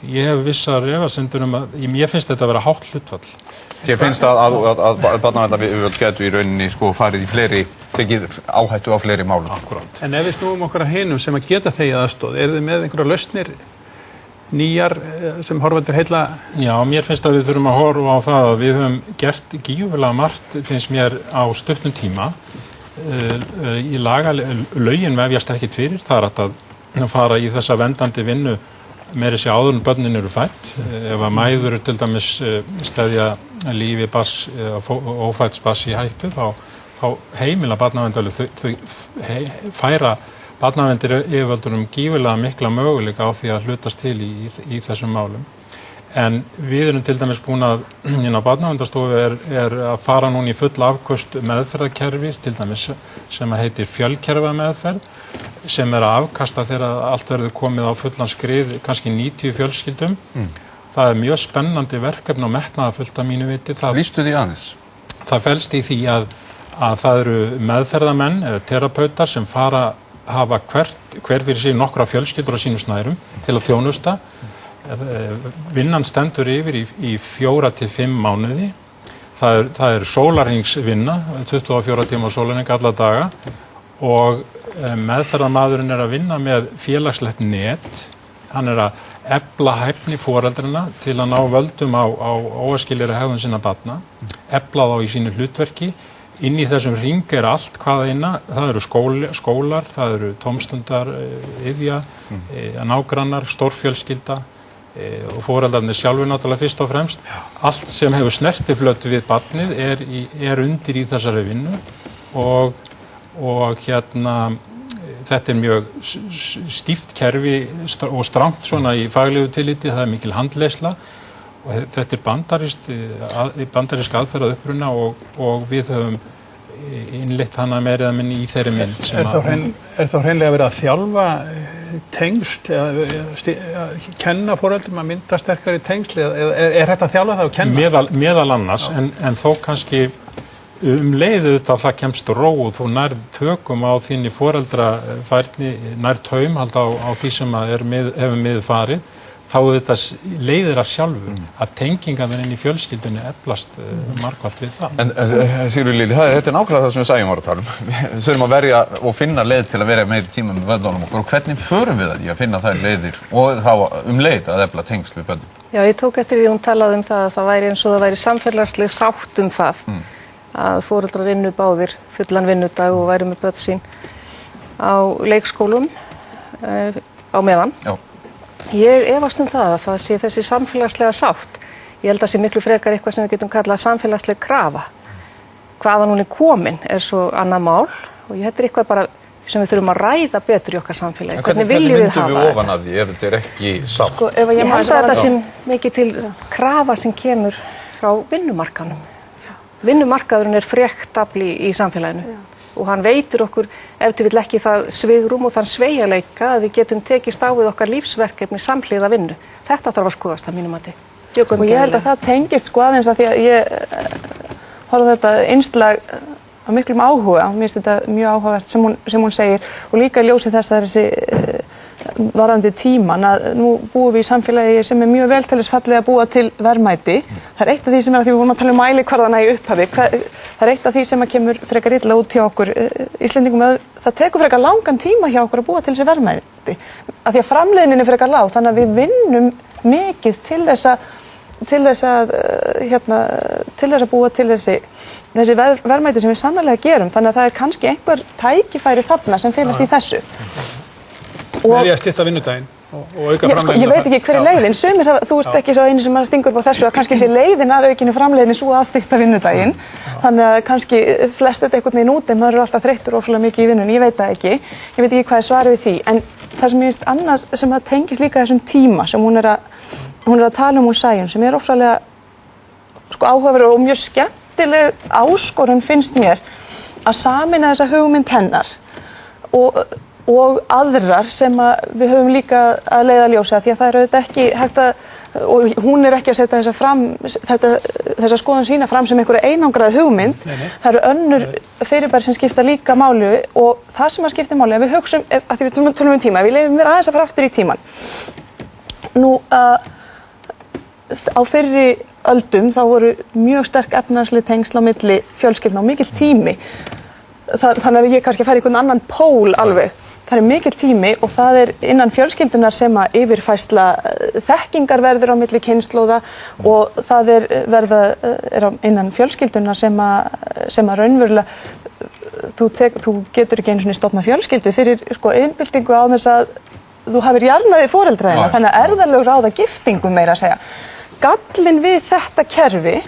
Ég hef vissar efasemdir að ég finnst þetta að vera hátt hlutfall. Þér finnst að barnaverndaryfirvöld gætu í rauninni farið í tekið áhættu á fleiri málum. Akkúrat. En ef við snúum okkur að hinum sem að geta þegið aðstoð, eru þið með einhverja lausnir nýjar sem horfendur heilla? Já, mér finnst að við þurfum að horfa á það að við höfum gert gífurlega margt, finnst mér, á stuttum tíma. Í lögin vefjast ekkert fyrir, það er að fara í þessa vendandi vinnu meiri sér áður en börnin eru fædd. Ef að mæður til dæmis steðja lífi ófædds barns í hættu, þá heimila barnaverndarlög þau færa barnaverndar yfirvöldunum gífurlega mikla möguleika á því að hlutast til í þessum málum. En við erum til dæmis búin að á Barnaverndarstofu er að fara núna í full afköst meðferðarkerfi, til dæmis sem að heitir fjölkerfa meðferð, sem er að afkasta þegar allt verður komið á fullan skrið, kannski 90 fjölskyldum. Það er mjög spennandi verkefni og metnaðarfullt að mínu viti. Lýstu því aðeins? Það felst í því að það eru meðferðarmenn eða terapeutar sem hafa hver fyrir sig nokkra fjölskyldur á sínum snærum til að þjónusta. Vinnan stendur yfir í 4 til 5 mánuði. Það er sólarhringsvinna, 24 tíma sólarhring alla daga og meðferðarmaðurinn er að vinna með félagslegt net. Hann er að efla hæfni foreldrana til að ná völdum á óæskilegri hegðun sinna barna, efla þá í sínu hlutverki. Inn í þessum hring er allt hvaða inna, það eru skólar, það eru tómstundar, iðja, nágrannar, stórfjölskylda og foreldrarnir sjálfur náttúrulega fyrst og fremst. Allt sem hefur snertiflötu við barnið er undir í þessari vinnu og þetta er mjög stíft kerfi og strangt svona í faglegu tilliti, það er mikil handleiðsla og þetta er bandarísk aðferð að uppruna og við höfum innleitt hana meira eða minni í þeirri mynd. Er þá hreinlega verið að þjálfa tengsl eða kenna foreldrum að mynda sterkari tengsl eða er þetta að þjálfa það og kenna? Meðal annars, en þó kannski leiðu þetta að það kemst ró og þú nærð tökum á þínni foreldrafærni, nærð taumhald á því sem hefur miður farið, þá þetta leiðir af sjálfu að tengingarnir inn í fjölskyldunni eflast margvalt við það. En Sigríður Lilja, þetta er nákvæmlega það sem við sæjum ára að tala um. Við þurfum að verja og finna leið til að vera meiri tíma með börnunum okkur og hvernig förum við það í að finna þær leiðir og þá leið að efla tengsl við börnum? Já, ég tók eftir því hún talaði um það að það væri eins og það væri samfélagsleg sátt um það að foreldrar vinnu báðir fullan vinnudag og væri með börn sín á leikskólum á meðan. Já. Ég efast það að það sé þessi samfélagslega sátt. Ég held að sé miklu frekar eitthvað sem við getum kallað samfélagsleg krafa. Hvaðan hún er komin er svo annað mál og þetta er eitthvað bara sem við þurfum að ræða betur í okkar samfélagi. Hvernig viljum við hafa þetta? Hvernig myndum við ofan af því ef þetta er ekki sátt? Sko, ég held að þetta sé mikið til krafa sem kemur frá vinnumarkaðnum. Vinnumarkaðurinn er frekt afl í samfélaginu. Og hann veitir okkur ef til vill ekki það svigrúm og þann sveigjanleika að við getum tekist á við okkar lífsverkefni samhliða vinnu. Þetta þarf að skoðast að mínum mati. Og ég held að það tengist sko aðeins að því að ég horfði þetta innslag á miklum áhuga. Mér finnst þetta mjög áhugavert sem hún segir og líka ljósið þess að þessi varðandi tíman að nú búum við í samfélagi sem er mjög vel til þess fallið að búa til verðmæti. Það er eitt af því sem er að því við vorum að tala um mælikvarðana í upphafi. Það er eitt af því sem að kemur frekar illa út hjá okkur Íslendingum að það tekur frekar langan tíma hjá okkur að búa til þessi verðmæti. Af því að framleiðnin er frekar lág þannig að við vinnum mikið til þess að búa til þessi verðmæti sem við sannarlega gerum. Þannig að það er kannski einhver tækifæri þarna sem felast í þessu. Með því að stytta vinnudaginn og auka framleiðnina. Ég veit ekki hver er leiðin. Þú ert ekki svo eini sem stingur upp á þessu að kannski sé leiðin að aukinu framleiðinni svo að stytta vinnudaginn. Þannig að kannski flest þetta einhvern veginn út en maður eru alltaf þreyttur óslega mikið í vinnunni. Ég veit það ekki. Ég veit ekki hvað er svarið við því. En það sem ég finnst annars sem að tengist líka þessum tíma sem hún er að tala um úr Sæunn sem er óslega áhugaverð og mjög skemmtileg áskorun finnst mér að sameina þessa hugmynd hennar og aðrar sem við höfum líka að leiða ljósa því að það er auðvitað ekki hægt að og hún er ekki að setja þessa skoðun sína fram sem einhverja einangraða hugmynd. Það eru önnur fyrirbæri sem skipta líka máli og það sem að skipta máli að við hugsum, að því við tölum um tíma, við leifum mér aðeins að fara aftur í tíman. Nú á fyrri öldum þá voru mjög sterk efnahagsleg tengsl á milli fjölskyldna og mikill tími. Þannig að ég kannski færi einhvern annan pól alveg. Það er mikill tími og það er innan fjölskyldunar sem að yfirfærsla þekkingar verður á milli kynslóða og það er innan fjölskyldunar sem að raunverulega þú getur ekki einu svona stofna fjölskyldu fyrir innbyltingu á þess að þú hafir jarðnaði foreldræðina þannig að erðalög ráða giftingu meira að segja. Gallinn við þetta kerfi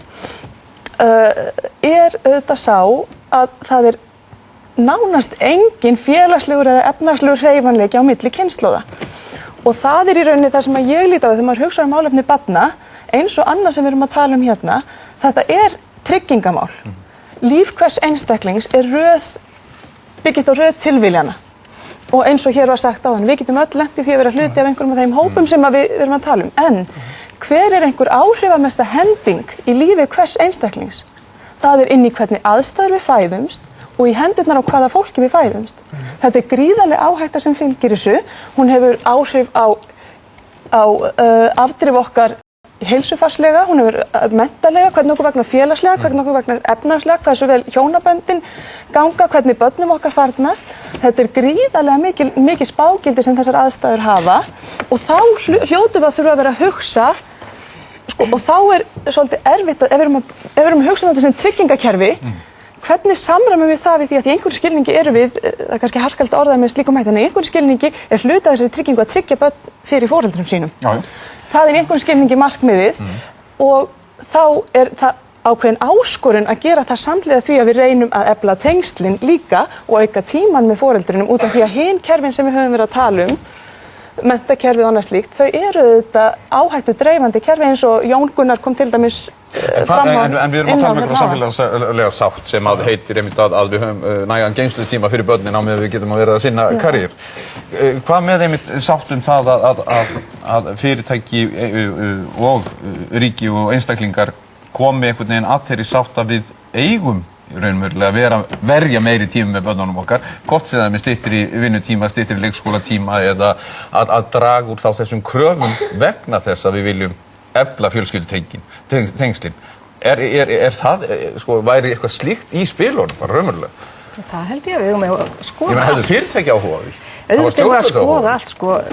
er auðvitað sá að það er nánast engin félagslegur eða efnagslegur hreyfanleiki á milli kynslóða. Og það í rauninni það sem að ég líti á þegar maður hugsa málefni barna, eins og annað sem við erum að tala hérna, þetta tryggingamál. Líf hvers einstaklings byggist á röð tilviljana. Og eins og hér var sagt áðan, við getum öll lent í því að vera hluti af einhverjum af þeim hópum sem við erum að tala En hver einhver áhrifamesta hending í lífi hvers einstaklings? Það inn í hvernig aðstæður við fæðumst og í hendurnar á hvaða fólki við fæðumst. Þetta gríðarleg áhætta sem fylgir þessu. Hún hefur áhrif á afdrif okkar heilsufarslega, hún hefur menntalega, hvernig okkur vegna félagslega, hvernig okkur vegna efnahagslega, hversu vel hjónaböndin ganga, hvernig börnum okkar farnast. Þetta gríðarlega mikið spágildi sem þessar aðstæður hafa og þá hljótum við að þurfa að vera að hugsa og þá svolítið erfitt að ef við erum að hugsa þetta sem tryggingakerfi, hvernig samræmum við það við því að í einhverju skilningi við, það kannski harkalegt orðað með slíkum hætti, en í einhverju skilningi hluti af þessari tryggingu að tryggja börn fyrir foreldrum sínum. Það í einhverju skilningi markmiðið og þá það ákveðin áskorun að gera það samhliða því að við reynum að efla tengslin líka og auka tíman með foreldrunum út af því að hin kerfin sem við höfum verið að tala menntakerfið og annað slíkt, þau þetta áhættu dreifandi kerfi eins og Jón Gunnar kom til dæmis fram á. En við erum að tala um einhverja samfélagslega sátt sem heitir einmitt að við höfum nægan geymslutíma fyrir börnin á meðan við getum að vera að sinna karriér. Hvað með einmitt sátt það að fyrirtæki og ríki og einstaklingar komi einhvern veginn að þeirri sátt að við eigum raunverulega að verja meiri tíma með börnunum okkar, hvort sem það með styttri vinnutíma, styttri leikskólatíma eða að draga úr þá þessum kröfum vegna þess að við viljum efla fjölskyldutengslin. Það, væri eitthvað slíkt í spilunum, bara raunverulega? Það held ég að við eigum að skoða. Ég meina, hefðu fyrirtæki áhuga á því? Auðvitað eigum að skoða allt,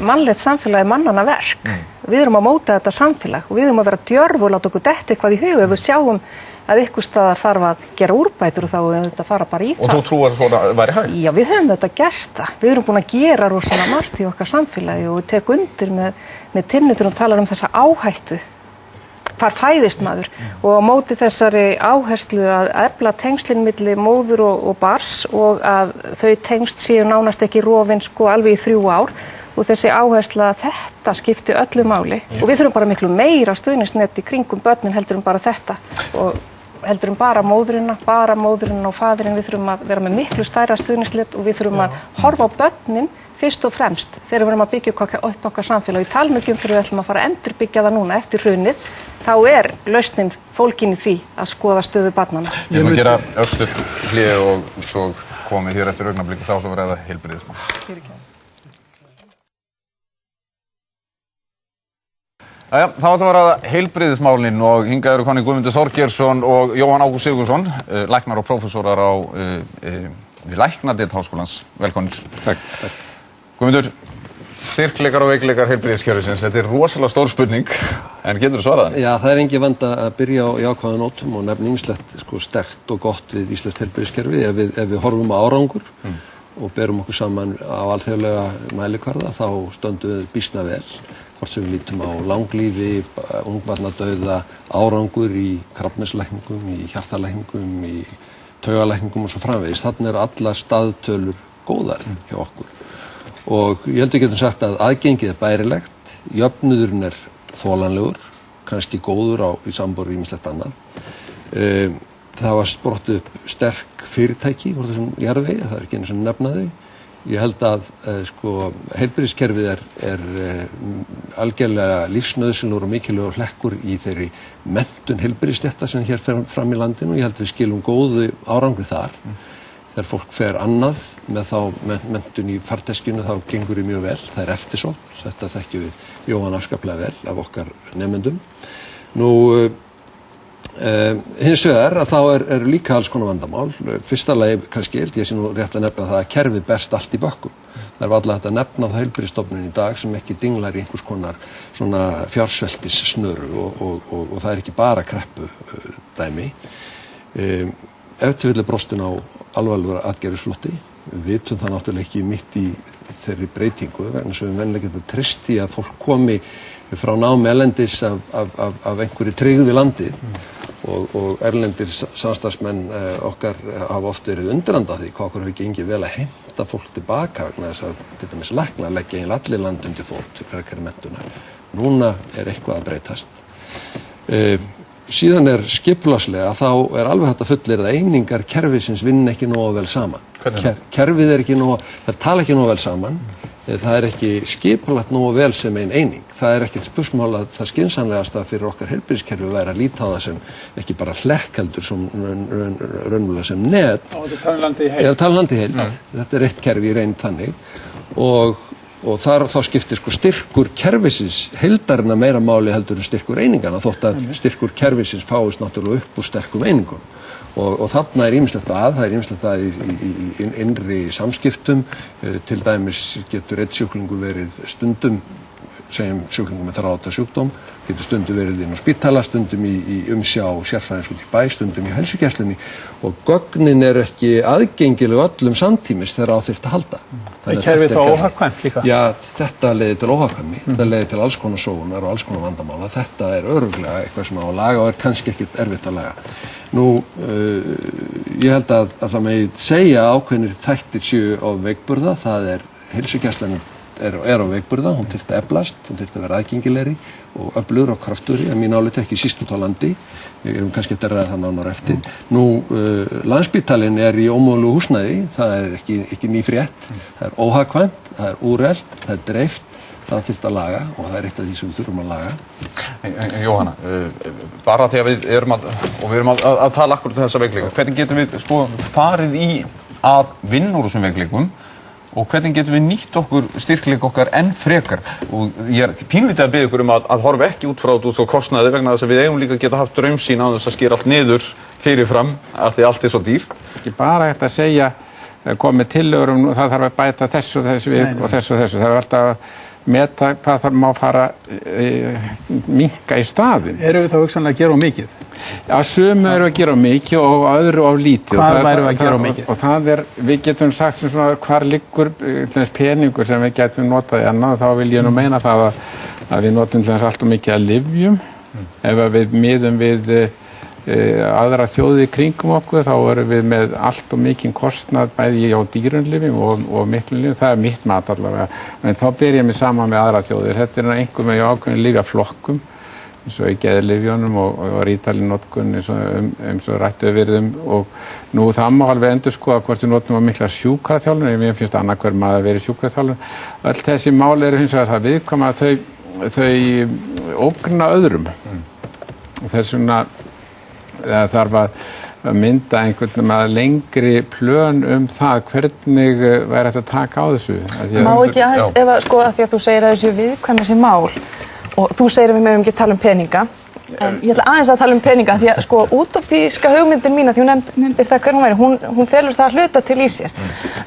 mannlegt samfélag mannanna verk. Við erum að móta þetta samfélag og við erum að vera djörf og láta okkur detta eitthvað í hug ef við sjáum að ykkur staðar þarf að gera úrbætur og þá þetta fara bara í það. Og þú trúar svona væri hægt? Já, við höfum þetta gert það. Við erum búin að gera rosalega margt í okkar samfélagi og tek undir með Tinnutur og talar þessa áhættu. Hvar fæðist maður? Og á móti þessari áherslu að efla tengslin milli móður og bars og að þau tengst séu nánast ekki rofin alveg í 3 ár og þessi áhersla að þetta skipti öllu máli. Og við þurfum bara miklu meira stuðningsnet í kringum börnin heldur bara þetta. Og heldur bara móðurina og faðirinn, við þurfum að vera með miklu stærra stuðningslet og við þurfum að horfa á börnin fyrst og fremst þegar við erum að byggja upp okkar samfélag. Í talmögjum fyrir við ætlum að fara að endurbyggja það núna eftir hrunið, þá lausnin fólkin í því að skoða stöðu barnanna. Ég vil gera örstutt hlé og svo komið hér eftir augnablik og þá ætlum við að ræða heilbrigðismál. Þá ætlum við að ræða heilbrigðismálin og hingað eru konur Guðmundur Þorgeirsson og Jóhann Ágúst Sigurðsson, læknar og prófessorar við Læknadeild Háskólans. Velkonir. Takk. Guðmundur, styrkleikar og veikleikar heilbrigðiskerfisins, þetta rosalega stór spurning, en getur þú svarað það? Já, það engin vandi að byrja á jákvæðum nótum og nefna ýmislegt sterkt og gott við íslenskt heilbrigðiskerfi ef við horfum á árangur og berum okkur saman á alþjóðlega mælikvarða, þá stöndum við býsna vel. Hvort sem við lítum á langlífi, ungbarnadauða, árangur í krabbameinslækningum, í hjartalækningum, í taugalækningum og svo framvegis. Þarna eru allar staðtölur góðar hjá okkur. Og ég held við getum sagt að aðgengið bærilegt, jöfnuðurinn þolanlegur, kannski góður í sambor við ýmislegt annað. Það var sprottið upp sterk fyrirtæki úr þessum jarðvegi, það ekki einu sem nefna þau. Ég held að heilbrigðiskerfið er algjörlega lífsnauðsynlegur og mikilvægur hlekkur í þeirri menntun heilbrigðisstétta sem hér fer fram í landinu og ég held við skilum góðu árangri þar. Þegar fólk fer annað með þá menntun í farteskinu þá gengur mjög vel, það eftirsótt, þetta þekkjum við Jóhann afskaplega vel af okkar nemendum. Hins vegar að þá er líka alls konar vandamál. Fyrsta lagi kannski, ég sé nú rétt að nefna það að kerfið berst allt í bökkum. Það varla hægt að nefna það heilbrigðisstofnun í dag sem ekki dinglar í einhvers konar svona fjársveltissnöru og það ekki bara kreppu dæmi. Ef til vilja brostinn á alvarlegur atgerðisflótti, við vitum það náttúrulega ekki mitt í þeirri breytingu vegna sem við venlega getum treyst í að fólk komi frá námi erlendis af einhverju tryggð við landið og erlendir samstarfsmenn okkar hafa oft verið undrandi á því hvað okkur hefur gengið vel að heimta fólk tilbaka vegna þess að til dæmis læknar leggja eiginlega allir land undir fót frekari menntunar. Núna eitthvað að breytast. Síðan skipulagslega þá alveg hægt að fullyrða að einingar kerfisins vinna ekki nógu vel saman. Kerfið ekki nógu, það tala ekki nógu vel saman. Það ekki skipulagt nógu vel sem eining. Það ekkert spursmál að það skynsamlegasta fyrir okkar heilbrigðiskerfi væri að líta á það sem ekki bara hlekk heldur sem raunverulega sem net. Tala landi í heild. Þetta eitt kerfi í reynd þannig og þar þá skiptir styrkur kerfisins heildarina meira máli heldur en styrkur einingana þótt að styrkur kerfisins fáist náttúrulega upp úr sterkum einingum. Og þarna ýmislegt það ýmislegt að í innri samskiptum, til dæmis getur einn sjúklingur verið stundum, segjum sjúklingur með þráta sjúkdóm, getur stundum verið inn á spítala, stundum í umsjá sérfræðings út í bæ, stundum í heilsugæslunni og gögnin ekki aðgengileg öllum samtímis þegar á þyrfti að halda. Er kerfið þá óhagkvæmt líka? Já, þetta leiðir til óhagkvæmni, þetta leiðir til alls konar sóunar og alls konar vandamála. Þetta örugglega eitthvað sem á að laga og kannski ekkert erfitt að laga. Ég held að það megi segja ákveðnir þættir séu á veikburða, það heilsugæslan á veikburða, hún þyrfti að eflast, hún þyrfti að vera aðgengilegri og öflugur og kraftugri, að mín áliti ekki síst út á landi, við erum kannski eftir að ræða það nánar eftir. Landspítalinn í ómögulegu húsnæði, það ekki nýfrétt, það óhagkvæmt, það úrelt, það dreift, það þyrfti að laga og það eitt af því sem við þurfum að laga. En Jóhanna, bara því að við erum að tala akkurat um þessa veikleika, hvernig getum við farið í að vinna úr þessum veikleikum og hvernig getum við nýtt okkur styrkleika okkar enn frekar? Og ég pínlítið að biðja ykkur að horfa ekki út frá kostnaði vegna þess að við eigum líka að geta haft draumsýn á þess að skera allt niður fyrirfram af því allt svo dýrt. Ekki bara hægt að segja, komið tillögur það þarf að bæta þessu og þessu við og þessu og þessu. Það alltaf meta hvað þarf má fara minnka í staðinn. Erum við þá hugsanlega að gera of mikið? Já, sumu erum við að gera of mikið og öðru of lítið. Hvað værum við að gera of mikið? Og það við getum sagt sem svona hvar liggur peningur sem við getum notað í annað, þá vil ég nú meina það að við notum allt of mikið að lyfjum. Ef við miðum við aðra þjóði í kringum okkur, þá erum við með allt og mikinn kostnað bæði á dýrunlyfjum og miklum lyfjum, það mitt mat allavega. En þá ber ég mig saman með aðra þjóðir. Þetta einhver með ákveðin lyfjaflokkum, eins og í geðlyfjunum og rítalinnotkun, eins og rættu við og nú það má alveg endurskoða hvort við notum mikla sjúkraþjálfun, mér finnst annað hver maður verið sjúkraþjálfun. Öll þessi mál eru hins vegar það viðkvæm að þau ógna öðrum. Þess vegna þarf að mynda einhvern lengri plön það hvernig væri hægt að taka á þessu. Má ekki aðeins, að því að þú segir að þessu viðkvæm þessi mál og þú segir að við mögum ekki tala um peninga, en ég ætla aðeins að tala um peninga því að útópíska hugmyndin mín að því hún nefndir það hver hún væri, hún felur það að hluta til í sér.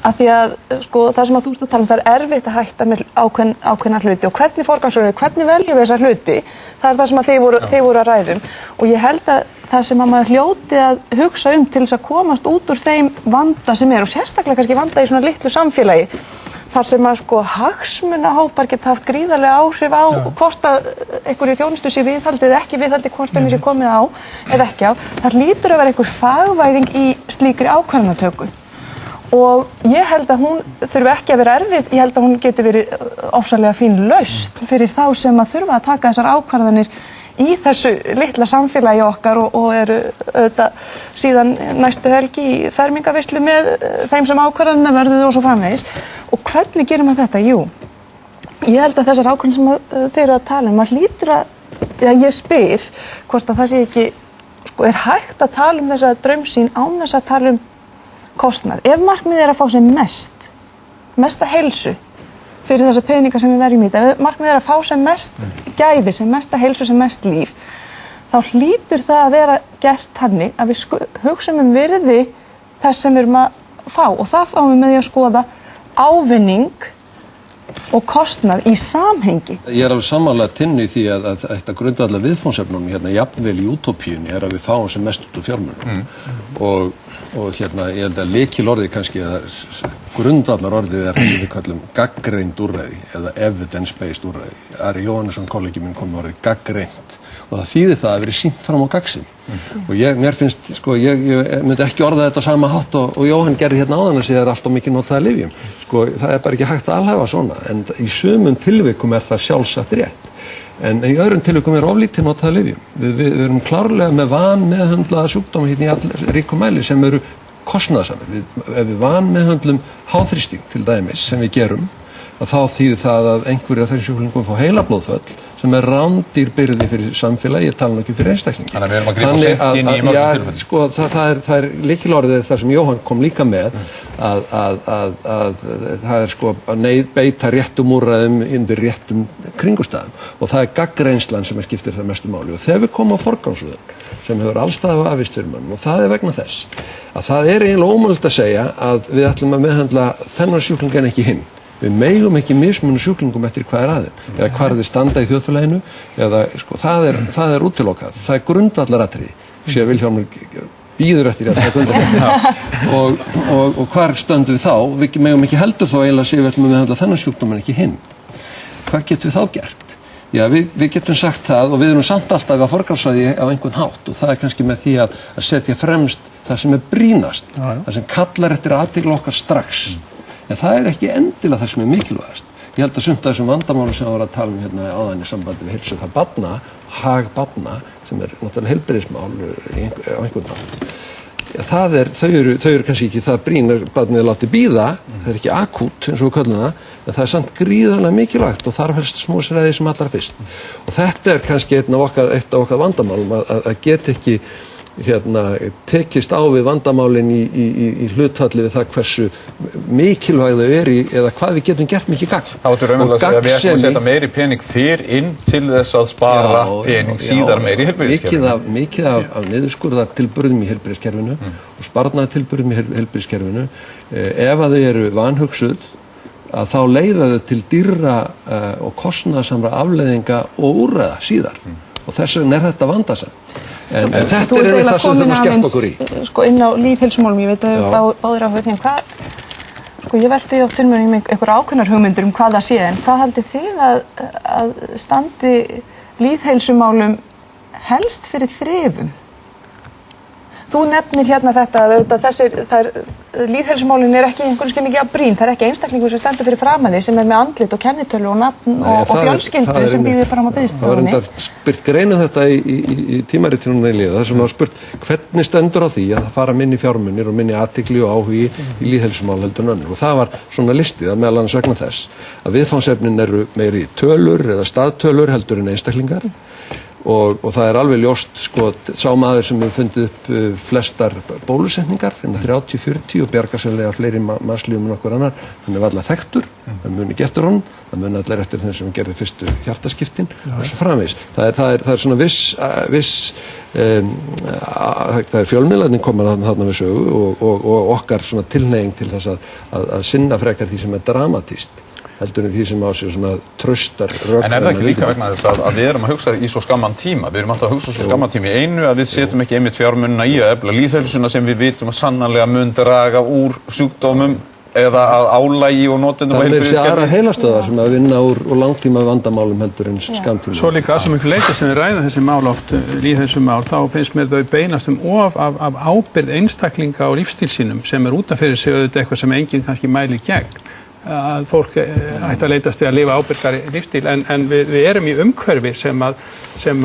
Af því að það sem að þú ert að tala um, það erfitt að hætta með ákveðna hluti og hvernig forgangsröðum, hvernig veljum við þessa hluti, það það sem að þið voru að ræðum og ég held að það sem að maður hljóti að hugsa til þess að komast út úr þeim vanda sem og sérstaklega kannski vanda í svona litlu samfélagi þar sem að hagsmunahópar geta haft gríðarlega áhrif á hvort að einhverju þjónustu sé viðhaldið eða ekki viðhaldið, hvort þeim sé komið á eða ekki á. Það hlýtur að vera einhver fagvæðing í slíkri ákvarðanatöku og ég held að hún þurfi ekki að vera erfið, ég held að hún geti verið ofsalega fín lausn fyrir þá sem að þurfa að taka þessar ákvarðanir í þessu litla samfélagi okkar og eru auðvitað síðan næstu helgi í fermingaveislu með þeim sem ákvarðanina verður og svo framvegis. Og hvernig gerum við þetta? Jú, ég held að þessar ákvarðanir sem þeir eru að tala maður hlýtur ég spyr hvort að það sé ekki, hægt að tala um þessa draumsýn án þess að tala um kostnað. Ef markmiðið að fá sem mesta heilsu fyrir þessa peninga sem við verjum í þetta, ef markmiðið að fá sem mest gæði, sem mesta heilsu, sem mest líf, þá hlýtur það að vera gert þannig að við hugsum virði þess sem við erum að fá og það fáum við með því að skoða ávinning og kostnað í samhengi. Ég alveg sammála Tinnu í því að þetta grundvallar viðfangsefnunum jafnvel í útópíunni að við fáum sem mest út úr fjármunum. Og ég held að lykilorðið kannski að grundvallar orðið það sem við kallum gagnreynd úrræði eða evidence-based úrræði. Ari Jóhannesson kollegi minn kom með orðið gagnreynd og það þýðir það að vera sýnt fram á gagnsemi. Og mér finnst, sko, ég myndi ekki orða þetta sama hátt og Jóhann gerði hérna áðan að segja það allt of mikið notað af lyfjum. Sko, það bara ekki hægt að alhæfa svona, en í sumum tilvikum það sjálfsagt rétt. En í öðrum tilvikum oflítið notað af lyfjum. Við erum klárlega með vanmeðhöndlaða sjúkdóma hérna í ríkum mæli sem eru kostnaðarsamir. Ef við vanmeðhöndlum háþrýsting til dæmis sem við gerum, að þá þýðir það að einhverjir af þessum sjúklingum fá heilablóðföll sem rándýr byrði fyrir samfélagi, ég tala nú ekki fyrir einstaklingi. Þannig að við erum að grípa seint inn í mörgum tilfellum. Sko, það lykilorðið það sem Jóhann kom líka með, að það sko að beita réttum úrræðum undir réttum kringustæðum og það gaggreynslan sem skiptir það mestu máli. Og þegar við komum á forgangsröðun sem hefur allstað afvist fyrir mönnum og það vegna þess að það eiginlega ómögulegt að segja að við ætlum að meðhöndla þennan sjúkling en ekki hinn. Við megum ekki mismuna sjúklingum eftir hvað aðeim eða hvað þeir standa í þjóðfélaginu eða sko, það útilokað. Það grundvallaratriði. Sér Vilhjálmur býður eftir það grundvallaratriði. Og hvar stöndum við þá? Við megum ekki heldur þá eiginlega að segja við ætlum að meðhöndla þennan sjúkdóm en ekki hinn. Hvað getum við þá gert? Já, við getum sagt það og við erum samt alltaf að forgangsraða á einhvern hátt og það kannski með því að setja fremst það sem brýnast, það sem kallar eftir athygli okkar strax. En það ekki endilega það sem mikilvægast. Ég held að sumt af þessum vandamálum sem var að tala hérna áðan í sambandi við heilsu það barna, hag barna, sem náttúrulega heilbrigðismál á einhvern veginn. Þau eru kannski ekki það brýn að barnið láti bíða, það ekki akút eins og við köllum það, en það samt gríðarlega mikilvægt og þarf helst smóðsræði sem allra fyrst. Og þetta kannski eitt af okkar vandamálum að geta ekki tekist á við vandamálin í hlutfalli við það hversu mikilvæg þau eða hvað við getum gert mikið gagn. Þá ertu raunverulega að segja að við ætlum að setja meiri pening fyrr inn til þess að spara pening síðar meiri í heilbrigðiskerfinu. Mikið af niðurskurðartilburðum í heilbrigðiskerfinu og sparnaðartilburðum í heilbrigðiskerfinu, ef að þau eru vanhugsuð, að þá leiða þau til dýrra og kostnaðarsamra afleiðinga og úrræða síðar. Og þess vegna þetta vandasam. En þetta það sem þurfum að skerpa okkur í. Sko inn á lýðheilsumálum, ég veit að báðir áhuga því, sko ég velti á fyrir mér einhverja ákveðnar hugmyndir hvað það sé, en hvað haldið þið að standi lýðheilsumálum helst fyrir þrifum? Þú nefnir hérna þetta að lýðheilsumálin ekki einhvern skilningi að brýn, það ekki einstaklingur sem stendur fyrir framan þig sem með andlit og kennitölu og nafn og fjölskyldu sem býður fram á biðstofunni. Það var spurt greina þetta í tímaritunum í liða, þar sem var spurt hvernig stendur á því að það fara minni fjármunir og minni athygli og áhugi í lýðheilsumál heldur en önnur. Og það var svona listið að meðal annars vegna þess að viðfangsefnin eru meiri tölur eða staðtölur heldur en einstaklingar. Og það alveg ljóst, sko, sá maður sem hefur fundið upp flestar bólusetningar, 30-40 og bjargar sérlega fleiri mannslífum en okkur annar, hann varla þekktur, það muni eftir honum, það muni allir eftir þeim sem gerði fyrstu hjartaskiptin og svo framvegis. Það svona viss það fjölmiðlarnir koma þarna við sögu og okkar svona tilhneiging til þess að sinna frekar því sem dramatískt. Heldur en því sem á sig svona traustar rök. En það ekki líka vegna þess að við erum að hugsa í svo skamman tíma? Við erum alltaf að hugsa svo skamman tíma í einu að við setjum ekki einmitt fjármunina í að efla lýðheilsuna sem við vitum að sannarlega mun draga úr sjúkdómum eða að álagi og notendum á heilbrigðiskerfi. Það er aðra heilastöðar sem að vinna úr langtíma vandamálum heldur en skamtíma. Svo líka að sem ykkur leita sem við ræðum þessi mál oft, lýðheilsumál, þá finnst mér þau beinast of af ábyrgð einstaklinga á lífstíl sínum sem út af fyrir sig auðvitað eitthvað sem enginn kannski mælir gegn. Að fólk ætti að leitast við að lifa ábyrgari lífstíl en við erum í umhverfi sem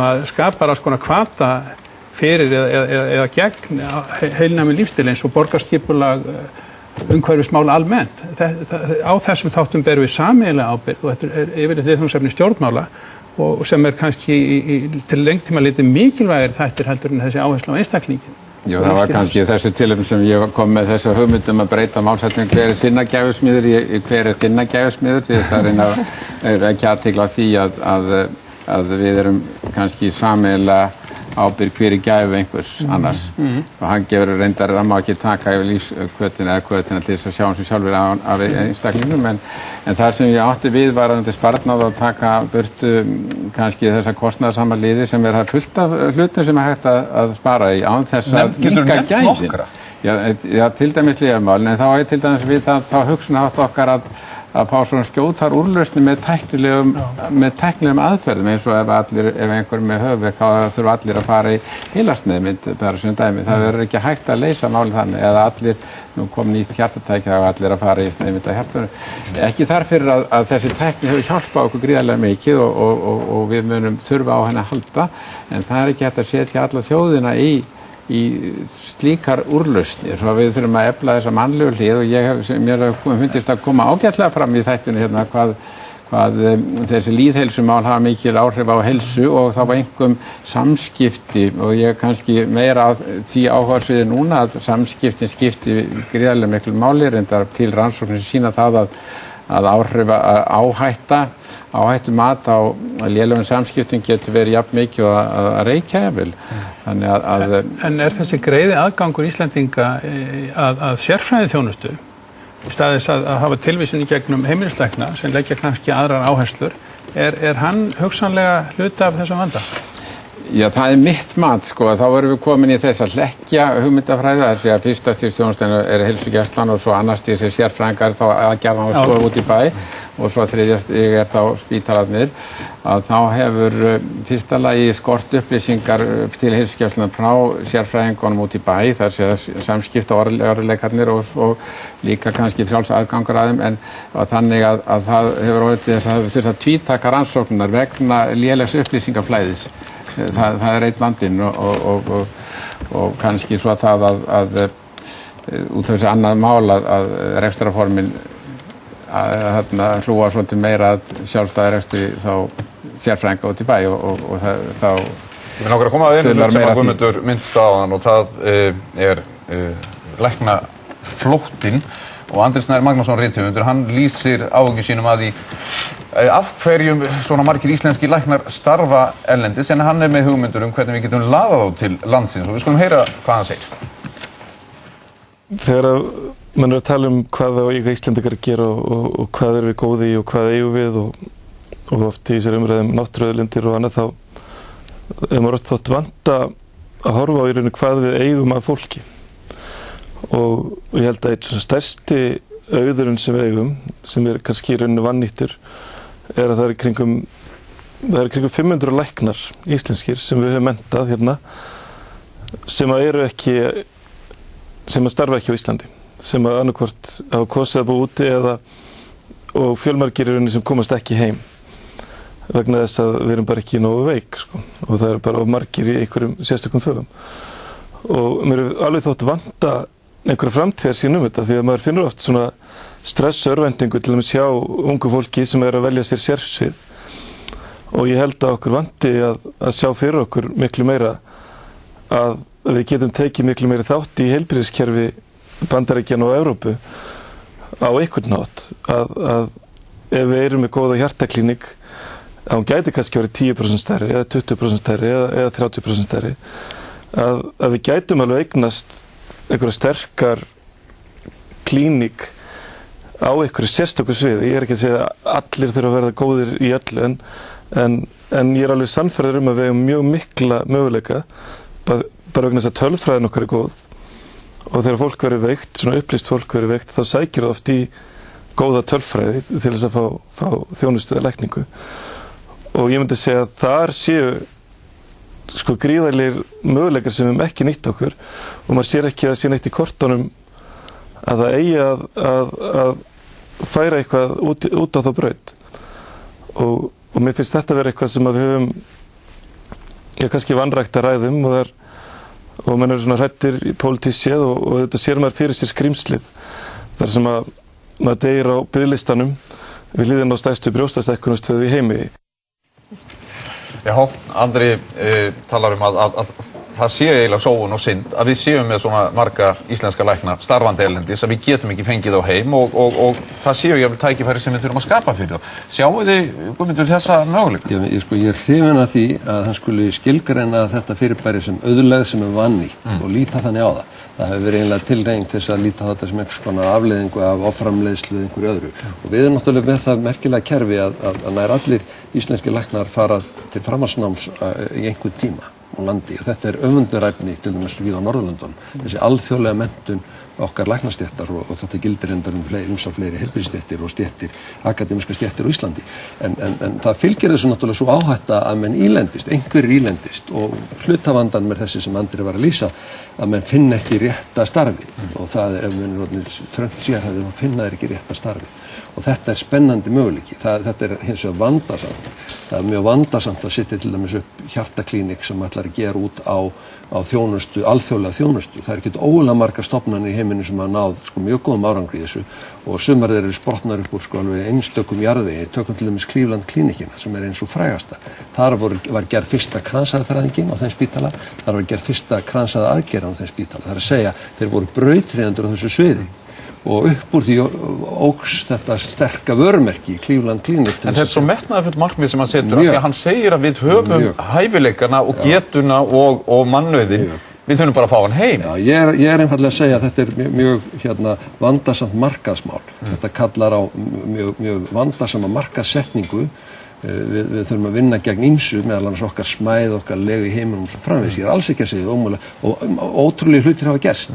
að skapar alls konar hvata fyrir eða gegn heilnæmi lífstíl eins og borgarskipulag umhverfismála almennt. Á þessum þáttum berum við sameiginlega ábyrgð og þetta yfirleitt viðfangsefni stjórnmála og sem kannski til lengtíma litið mikilvægir þættir heldur en þessi áhersla á einstaklingin. Jú, það var kannski þessu tilefni sem ég kom með þessu hugmyndum að breyta málsætning hver sinna gæfusmiður í hver þinna gæfusmiður til þess að reyna að ekki athygla því að við erum kannski sameiginlega ábyrgð hver gæfu einhvers annars og hann gefur reyndar að má ekki taka yfir lífskvötina eða kvötina til þess að sjá hans sjálfur af einstaklingnum en það sem ég átti við var að sparnað að taka burtu kannski þessa kostnaðarsamar liði sem það fullt af hlutum sem hægt að spara í án þess að líka gæðin. Já, til dæmis lyfjamálin en þá til dæmis við þá hugsunarhátt okkar að fá svona skjótar úrlausnir með tæknilegum aðferðum, eins og ef einhver með höfverk þá þurfa allir að fara í heilasneiðmynd bara sem dæmi. Það verður ekki hægt að leysa málið þannig, eða allir, nú kom nýtt hjartatæki þá allir að fara í sneiðmynd af hjartunum. Ekki þar fyrir að þessi tækni hefur hjálpað okkur gríðarlega mikið og við munum þurfa á henni að halda, en það ekki hægt að setja alla þjóðina í slíkar úrlausnir, svo við þurfum að efla þessa mannlegu hlið og mér fundist að koma ágætlega fram í þættinu hérna hvað þessi lýðheilsumál hafa mikil áhrif á heilsu og þá var einhverjum samskipti og ég kannski meira á því áhugasviði núna að samskiptin skipti gríðarlega miklu máli, reyndar til rannsóknir sem sýna það að áhættu mat á lélegum samskiptum getur verið jafn mikið að reykja jafnvel. En þessi greiði aðgangur Íslendinga að sérfræði þjónustu í staðis að hafa tilvísun í gegnum heimilislækna sem leggja kannski aðrar áherslur, er hann hugsanlega hluti af þessum vanda? Já, það mitt mat, sko, þá erum við komin í þess að hlekkja hugmyndafræði, það sé að fyrsta stigs þjónustan heilsugæslan og svo annars stigs sérfræðingar þá aðgjafan og stofu út í bæ og svo þriðja stig þá spítalarnir, að þá hefur fyrsta lagi skort upplýsingar til heilsugæslan frá sérfræðingunum út í bæ, þar sé að samskipta orðleikarnir og líka kannski frjáls aðgangur að þeim, en þannig að það hefur orðið þess að þess að tvítaka rannsóknar vegna lélegs upplýsingaflæðis. Það einn vandinn og kannski svo það að út af þessi annað mál að rekstrarformin hlúa svolítið meira að sjálfstæði rekstri þá sérfræðinga út í bæ og þá Við langar að koma að einu sem að Guðmundur minnst á þann og það er læknaflóttinn og Andri Snær Magnússon rithöfundur, hann lýsir áhyggjum sínum að því af hverjum svona margir íslenski læknar starfa erlendis, en hann með hugmyndur hvernig við getum laðað þá til landsins og við skulum heyra hvað hann segir. Þegar mann að tala hvað það eiga Íslendingar að gera og hvað við góði í og hvað eigum við og oft í þessari umræðum náttúruauðlindir og annað, þá maður oft þótt vanta að horfa á í rauninu hvað við eigum af fólki og ég held að eitt svona stærsti auðurinn sem við eigum, sem kannski í rauninu vannýttur, að það er kringum 500 læknar íslenskir sem við höfum mentað hérna sem að starfa ekki á Íslandi, sem að annarkvort hafa kosið að búa úti og fjölmargir í rauninni sem komast ekki heim vegna þess að við erum bara ekki nógu veik, sko, og það eru bara of margir í einhverjum sérstökum fögum og mér er alveg þótt vanta einhverja framtíðarsýn þetta því að maður finnur oft svona stressörvendingu til að sjá ungu fólki sem að velja sér sérsvið og ég held að okkur vanti að sjá fyrir okkur miklu meira að við getum tekið miklu meiri þátt í heilbrigðiskerfi Bandaríkjanna og Evrópu á einhvern hátt að ef við erum með góða hjartaklínik að hún gæti kannski verið 10% stærri eða 20% stærri eða 30% stærri að við gætum alveg eignast einhverja sterkar klínik á einhverju sérstöku sviði. Ég er ekki að segja að allir þurfa að verða góðir í öllu en ég er alveg sannfærður að við hefum mjög mikla möguleika bara vegna þess að tölfræðin okkar er góð og þegar fólk verður veikt, svona upplýst fólk verður veikt, þá sækir það oft í góða tölfræði til þess að fá þjónustu eða lækningu og ég myndi segja að þar séu gríðarlegir möguleikar sem við höfum ekki nýtt okkur og maður sér ekki að sé neitt í kortunum að það eigi að færa eitthvað út á þá braut og mér finnst þetta vera eitthvað sem við höfum kannski vanrækt að ræðum og menn eru svona hrættir í pólitískt séð og þetta sér maður fyrir sér skrímslið þar sem að maður deyr á biðlistanum við hliðina á stærstu brjóstastækkunarstöð í heimi. Já, Andri talar að það sé eiginlega sóun og synd að við séum með svona marga íslenska lækna starfandi erlendis að við getum ekki fengið á heim og það séu jafnvel tækifæri sem við þurfum að skapa fyrir það. Sjáum þið, Guðmundur, þessa möguleika? Já, ég er hrifinn af því að hann skuli skilgreina þetta fyrirbæri sem auðlegð sem vannýtt og líta þannig á það. Það hefur verið einlega tilreynt þess að líta þetta sem einhvers konar afleiðingu af offramleiðslu eða einhverju öðru. Og við erum náttúrulega með það merkilega kerfi að nær allir íslenski læknar fara til framhaldsnáms í einhvern tíma. og landi og þetta öfundaræfni til dæmis við á Norðurlöndunum, þessi alþjóðlega menntun okkar læknastéttar og þetta gildir endar fleiri heilbrigðisstéttir og stéttir, akademiska stéttir á Íslandi. En það fylgir þessu náttúrulega svo áhætta að menn einhverjir ílendist og hlutavandan með þessi sem Andri var að lýsa, að menn finna ekki rétta starfi og það ef menn er þröngt sérhæfði þá finna þeir ekki rétta starfi og þetta er spennandi möguleiki. Þetta er hins vegar vandasamt. Það er mjög vandasamt að setja til dæmis upp hjartaklínik sem ætlar að gera út á þjónustu, alþjóðlega þjónustu. Það er ekkert ólega margar stofnanir í heiminu sem hafa náð mjög góðum árangri í þessu og sumar þeir eru sprotnar upp úr alveg einstökum jarðvegi. Tökum til dæmis Cleveland klínikina sem er eins og frægasta. Þar var gerð fyrsta kransæðaþræðingin á þeim spítala, þar var gerð fyrsta kransæða aðgerðin á þeim spítala. Það er að segja, þeir voru brautryðjendur á þessu sviði. Og upp úr því óks þetta sterka vörumerki í Cleveland Clinic. En þetta er svo metnaðarfullt markmið sem hann setur af því að hann segir að við höfum hæfileikana og getuna og mannauðin. Við þurfum bara að fá hann heim. Já, ég er einfallega að segja að þetta er mjög vandasamt markaðsmál. Þetta kallar á mjög vandasama markaðssetningu. Við þurfum að vinna gegn ýmsu, meðal annars okkar smæð, okkar legu í heiminum og svo framvegis. Ég er alls ekki að segja ómögulega og ótrúlega hlutir hafa gerst.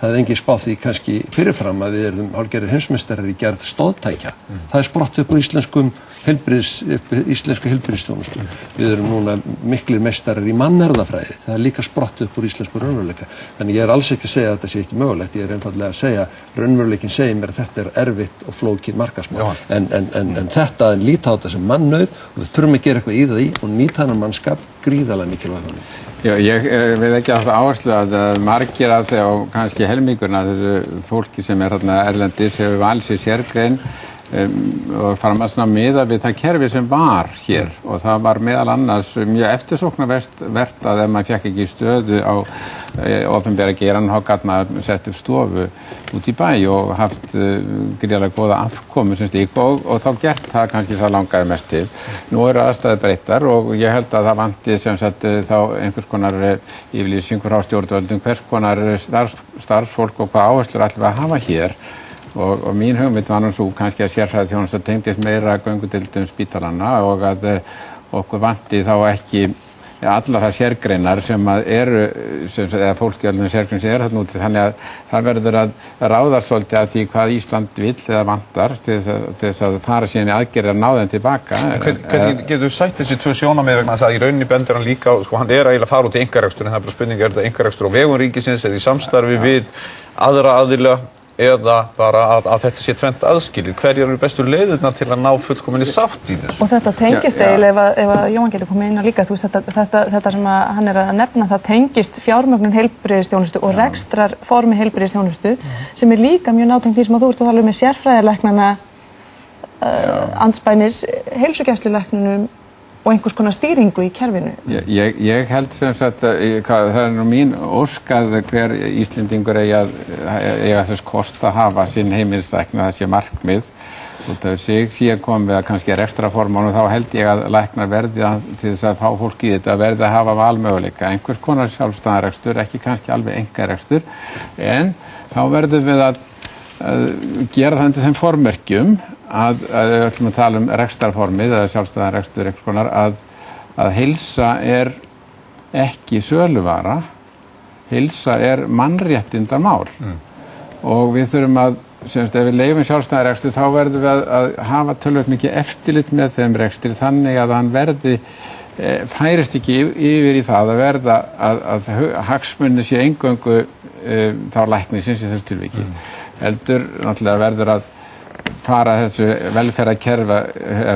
Það er engin spáð því kannski fyrirfram að við erum hálfgerðir heimsmeistarar í gerð stoðtækja. Það er sprott upp úr íslensku heilbrigðisþjónustu. Við erum núna miklir meistarar í mannerðafræði. Það er líka sprott upp úr íslensku raunveruleika. Þannig ég er alls ekki að segja að þetta sé ekki mögulegt. Ég er einfaldlega að segja, raunveruleikin segir mér að þetta er erfitt og flókið markaðsmál. En þetta er líta á þetta sem mannauð og við þurfum að gera eitthvað í það og nýta þennan mannskap gríðarlega mikilvægt. Já, ég vil ekki að það áherslu að margir af þau og kannski helmingurinn af þessu fólki sem er erlendis hefur valið sér sérgrein og fara að miða við það kerfi sem var hér og það var meðal annars mjög eftirsóknarvert að ef maður fekk ekki stöðu á opinbera geirann þá gat maður sett upp stofu út í bæ og haft gríðarlega góða afkomu sem slík og þá gert það kannski það langaði mest til. Nú eru aðstæður breyttar og ég held að það vanti sem sagt þá einhvers konar yfirlýsingur á stjórnvöldum hvers konar starfsfólk og hvað áherslur ætlum við að hafa hér. Og mín hugmynd var nú svo kannski að sérfræðiþjónusta tengdist meira göngudeildum spítalanna og að okkur vanti þá ekki alla það sérgreinar sem eru, eða fólki alveg sérgrein sem þarna úti, þannig að það verður að ráða svolítið af því hvað Ísland vill eða vantar til þess að fara síðan í aðgerðir að ná þeim tilbaka. Hvernig getur þú sætt þessi tvö sjónarmið vegna þess að í rauninni bendir hann líka, hann er eiginlega að fara út í einkarekstur en það er bara spurning, er þetta einkarekstur á vegum ríkisins eða í samstarfi við aðra aðila eða bara að þetta sé tvennt aðskilið. Hverjar eru bestu leiðirnar til að ná fullkominni sátt í þessu? Og þetta tengist eiginlega, ef að Jóhann getur komið inn á líka, þú veist, þetta sem hann er að nefna, það tengist fjármögnun heilbrigðisþjónustu og rekstrarformi heilbrigðisþjónustu sem er líka mjög nátengt því sem að þú ert að tala með sérfræðilæknana, andspænis heilsugæslulæknunum og einhvers konar stýringu í kerfinu. Ég held sem sagt að það er nú mín ósk að hver Íslendingur eiga þess kost að hafa sinn heimilislækna, það sé markmið út af sig, síðan komum við að kannski rekstrarforman og þá held ég að læknar verði til þess að fá fólk í þetta verði að hafa valmöguleika, einhvers konar sjálfstæðarekstur, ekki kannski alveg einkarekstur, en þá verðum við að gera það undir þeim formerkjum að við ætlum að tala rekstrarformið eða sjálfstæðarekstur einhvers konar að heilsa er ekki söluvara, heilsa er mannréttindamál og við þurfum að, ef við leyfum sjálfstæðarekstur þá verðum við að hafa töluvert mikið eftirlit með þeim rekstri þannig að hann verði færist ekki yfir í það að verða að hagsmunni sé eingöngu þá læknisins í þessu tilviki. Heldur náttúrulega verður að fara þessu velferðarkerfa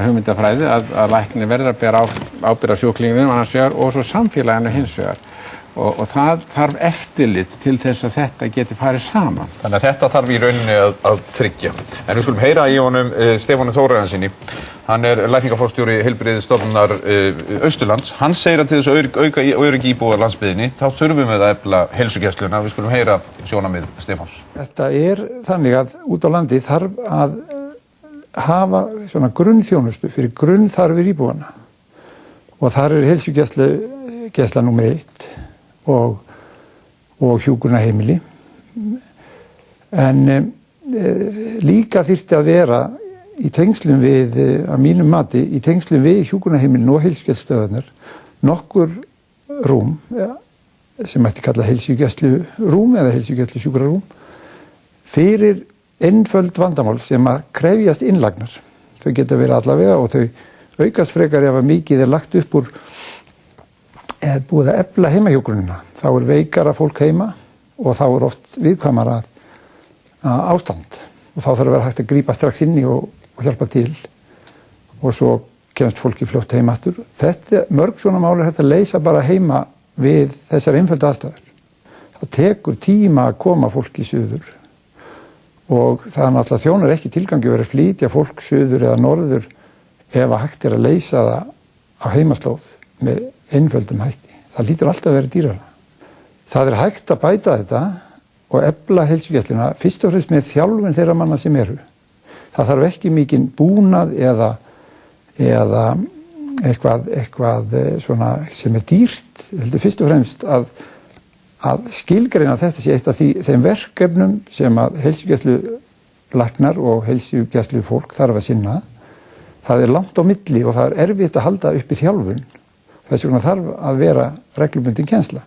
hugmyndafræði að læknir verður að bera ábyrgð á sjúklingnum annars vegar og svo samfélaginu hins vegar. Og það þarf eftirlit til þess að þetta geti farið saman. Þannig að þetta þarf í rauninni að tryggja. En við skulum heyra í honum Stefáni Þórarinssyni. Hann er lækningaforstjóri heilbrigðisstofnunar Austurlands. Hann segir að til þess að auka öryggi íbúa á landsbyggðinni, þá þurfum við að efla heilsugæsluna. Við skulum heyra sjónarmið Stefáns. Þetta er þannig að út á landi þarf að hafa svona grunnþjónustu fyrir grunnþarfir íbúanna. Og þar er heilsugæsla númer 1. og hjúkrunarheimili en líka þyrfti að vera í tengslum við, að mínum mati, í tengslum við hjúkrunarheimilin og heilsugæslustöðvarnar nokkur rúm sem mætti kalla heilsugæslurúm eða heilsugæslusjúkrarúm fyrir einföld vandamál sem að krefjast innlagnar. Þau geta verið allavega og þau aukast frekar ef að mikið lagt upp úr eða búið að efla heimahjúkrunina. Þá veikara fólk heima og þá oft viðkvæmara ástand og þá þarf að vera hægt að grípa strax inn í og hjálpa til og svo kemst fólki fljótt heim aftur. Þetta, mörg svona mál hægt að leysa bara heima við þessar einföldu aðstæður. Það tekur tíma að koma fólki í suður og það er náttúrulega þjónar ekki tilgangi verið að flytja fólk suður eða norður ef að hægt að leysa það á heimaslóð með einföldum hætti. Það lítur alltaf að vera dýrara. Það er hægt að bæta þetta og efla heilsugæsluna fyrst og fremst með þjálfun þeirra manna sem eru. Það þarf ekki mikinn búnað eða eitthvað svona sem dýrt, heldur fyrst og fremst að skilgreina þetta sé eitt af þeim verkefnum sem að heilsugæslulæknar og heilsugæslufólk þarf að sinna. Það er langt á milli og það er erfitt að halda uppi þjálfun. Þess vegna þarf að vera reglubundin kennsla.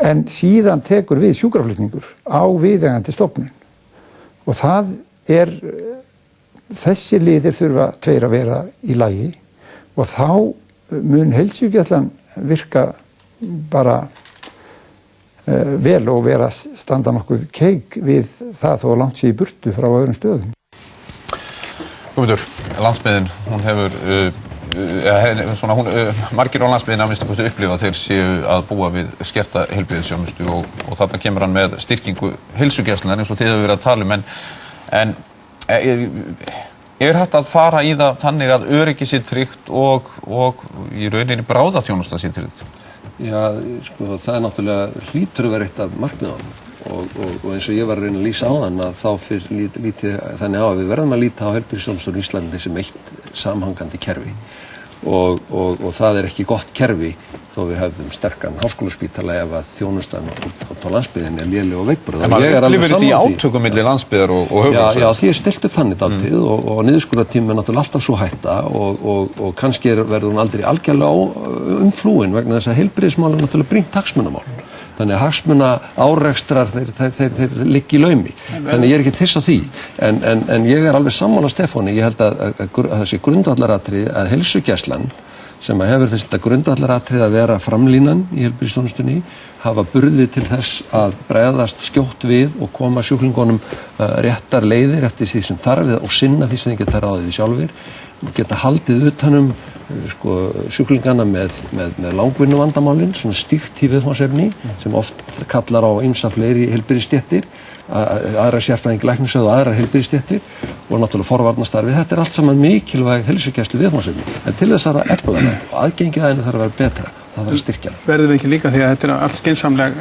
En síðan tekur við sjúkraflutningur á viðeigandi stofnun og það er þessi liðir þurfa tveir að vera í lagi og þá mun heilsugæslan virka bara vel og vera standa nokkuð keik við það þó langt sé í burtu frá öðrum stöðum. Guðmundur, landsbyggðin, hún hefur margir á landsbyggðinni að minnsta kosti upplifa þeir séu að búa við skerta heilbrigðisþjónustu og þarna kemur hann með styrkingu heilsugæslunnar eins og þið hefur verið að tala um en er hægt að fara í það þannig að öryggi sé tryggt og í rauninni bráðaþjónusta sé tryggt? Já, sko, það er náttúrulega hlýtur að vera eitt af markmiðunum og eins og ég var að reyna að lýsa á þann að þá lítið þannig á að við verðum að líta á heilbrigðisþjónustuna í Íslandi sem eitt samhangandi kerfi og það er ekki gott kerfi þó við hefðum sterkan háskólaspítala ef að þjónustan á landsbyggðinni er léleg og veikburða. En maður lifir þetta í átökum milli landsbyggðar og höfuðborgarsvæðis. Já, því er stillt upp þannig dálítið og niðurskurðartíminn er náttúrulega alltaf svo hætta og kannski verður hún aldrei algjörlega umflúin vegna þess að heilbrigðismál er náttúrulega brýnt hagsmunamál. Þannig að hagsmuna árekstrar þeir liggi í laumi. Þannig ég er ekki þess á því. En ég er alveg sammála Stefáni. Ég held að þessi grundvallaratriði að heilsugæslan sem að hefur þetta grundvallaratriði að vera framlínan í heilbrigðisþjónustunni hafa burði til þess að bregðast skjótt við og koma sjúklingunum réttar leiðir eftir því sem þarf og sinna því sem þið geta ráðið við sjálfir geta haldið utanum sjúklingana með langvinnu vandamálin, svona stýrt í viðfangsefni sem oft kallar á ýmsa fleiri heilbrigðisstéttir, aðra sérfræðingi læknisfræði og aðrar heilbrigðisstéttir og náttúrulega forvarnastarfið. Þetta er allt saman mikilvæg heilsugæslu viðfangsefni. En til þess að það efla það og aðgengið að henni þarf að vera betra. Það þarf að styrkja það. Verðum við ekki líka því að þetta er allt skynsamleg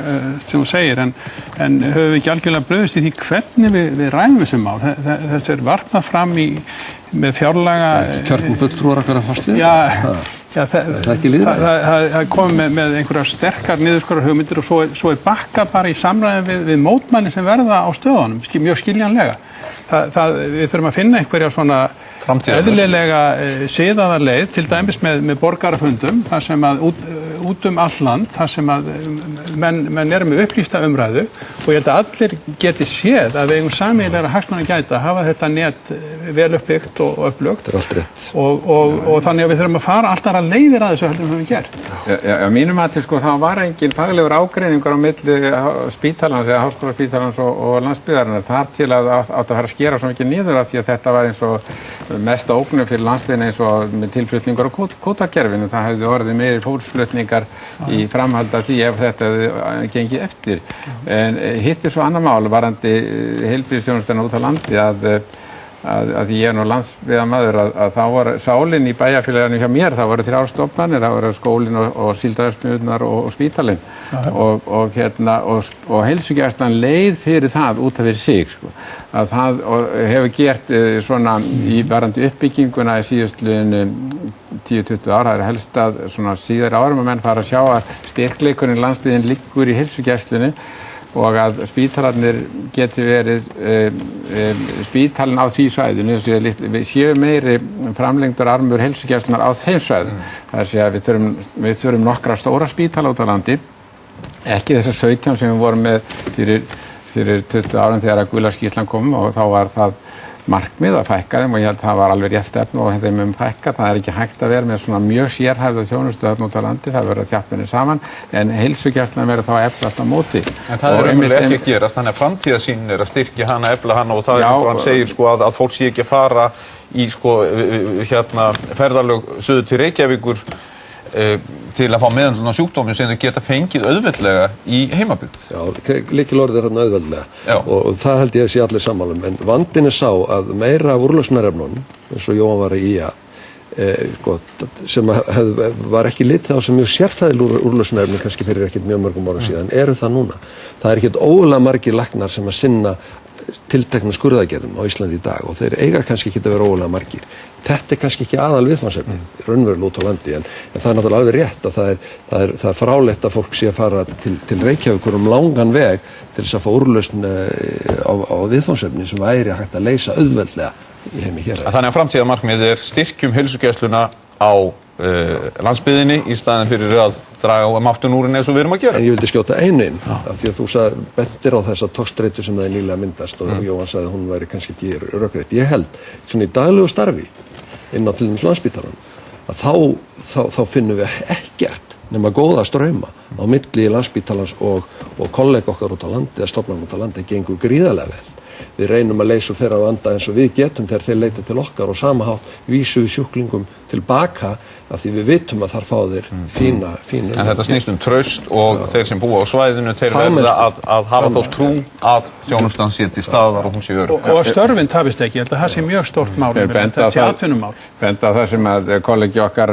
sem þú segir en höfum við ekki algjörlega brugðist í því hvernig við ræðum þessum mál. Þetta er varpað fram með fjárlaga kjörnum fulltrúar okkar að fást við. Það komið með einhverjar sterkar niðurskurðar hugmyndir og svo er bakka bara í samræði við mótmæli sem verða á stöðunum, mjög skiljanlega. Við þurfum að finna einhverja svona eðlilega siðaða leið, til dæmis með borgarafundum, þar sem að út all land, þar sem að menn eru með upplýsta umræðu og ég held að allir geti séð að við eigum sameiginlega hagsmuna gæta að hafa þetta net vel uppbyggt og upplugt og þannig að við þurfum að fara alltaf að leiðir að þessu heldur við höfum gert. Já, mínum að sko þá var engin faglegur ágreiningur á milli spítalans eða háskólaspítalans og landsbyggðarinnar þar til að átt að fara að skera svo mikið niður af því að þetta var eins og mest ógnum fyrir landsbyggðina eins og með tilflutningar og kvótakerfinu. Það hefði orðið meiri fólksflutningar í framhald af því ef þetta hefði gengið eftir. En hitt er svo annar mál varandi heilbrigðisþjónustuna út á landi að því ég er nú landsbyggðarmaður að þá var sálin í bæjarfélaginu hjá mér, það voru 3 stofnanir, það voru skólinn og síldarverksmiðjurnar og spítalinn og heilsugæslan leið fyrir það út af fyrir sig sko. Að það hefur gert svona í varandi uppbygginguna í síðustliðinu 10-20 ár, það er helst að svona síðar árum að menn fara að sjá að styrkleikurinn landsbyggðin liggur í heilsugæslunni og að spítalarnir geti verið spítalinn á því svæðinu, við séum meiri framlengdur armur heilsugæslunnar á þeim svæðum. Það sé að við þurfum nokkra stóra spítala út á landi, ekki þessar 17 sem við vorum með fyrir 20 árum þegar að Guðlaugskíslan kom og þá var það markmið að fækka þeim og ég held að það var alveg rétt stefnu og þeim fækka. Það er ekki hægt að vera með svona mjög sérhæfða þjónustu þarna út á landi, það verður að þjappa saman en heilsugæslan verður þá að eflast á móti. En það er umhverfið ekki að gerast, þannig að framtíðarsýnin að styrkja hana, efla hana og það er eins og hann segir að fólk sé ekki að fara í ferðalög suður til Reykjavíkur til að fá meðhöndlun á sjúkdómum sem þau geta fengið auðveldlega í heimabygd. Já, lykilorðið er þarna auðveldlega og það held ég að sé allir sammálum, en vandinn er sá að meira af úrlausnarefnunum, eins og Jóhann var í sem var ekki litið á sem mjög sérfræðileg úrlausnarefni kannski fyrir ekkert mjög mörgum árum síðan, eru það núna. Það er ekkert ógulega margir læknar sem að sinna tilteknum skurðaðgerðum á Íslandi í dag og þeir eiga kannski ekki að vera ógulega margir. Þetta er kannski ekki aðal viðfangsefni, raunverulega út á landi, en það er náttúrulega alveg rétt að það er frálegt að fólk sé að fara til Reykjavíkur langan veg til þess að fá úrlausn á viðfangsefni sem væri hægt að leysa auðveldlega í heimi hér. Þannig að framtíðarmarkmið styrkjum heilsugæsluna á landsbyggðinni í staðinn fyrir að draga máttun úr henni eins og við erum að gera. En ég vildi skjóta einu inn, af því að þú bentir á þessa togstreitu sem það er nýlega myndast og Jóhann sagði að hún væri kannski ekki rökrétt. Ég held, svona í daglegu starfi inn á til dæmis Landspítalann, að þá finnum við ekkert nema góða strauma á milli Landspítalans og kollega okkar út á landi eða stofnanir út á landi gengur gríðarlega vel. Við reynum að leysa þeirra vanda eins og við getum þegar þeir leita til okkar og sama hátt vísum við sjúklingum tilbaka af því við vitum að þar fá þeir fína. En þetta snýst traust og þeir sem búa á svæðinu, þeir verða að hafa þá trú að þjónustan sé til staðar og hún sé örugg. Og störfin tafist ekki, ég held að það sé mjög stórt mál, þetta sé atvinnumál. Benda á það sem að kollegi okkar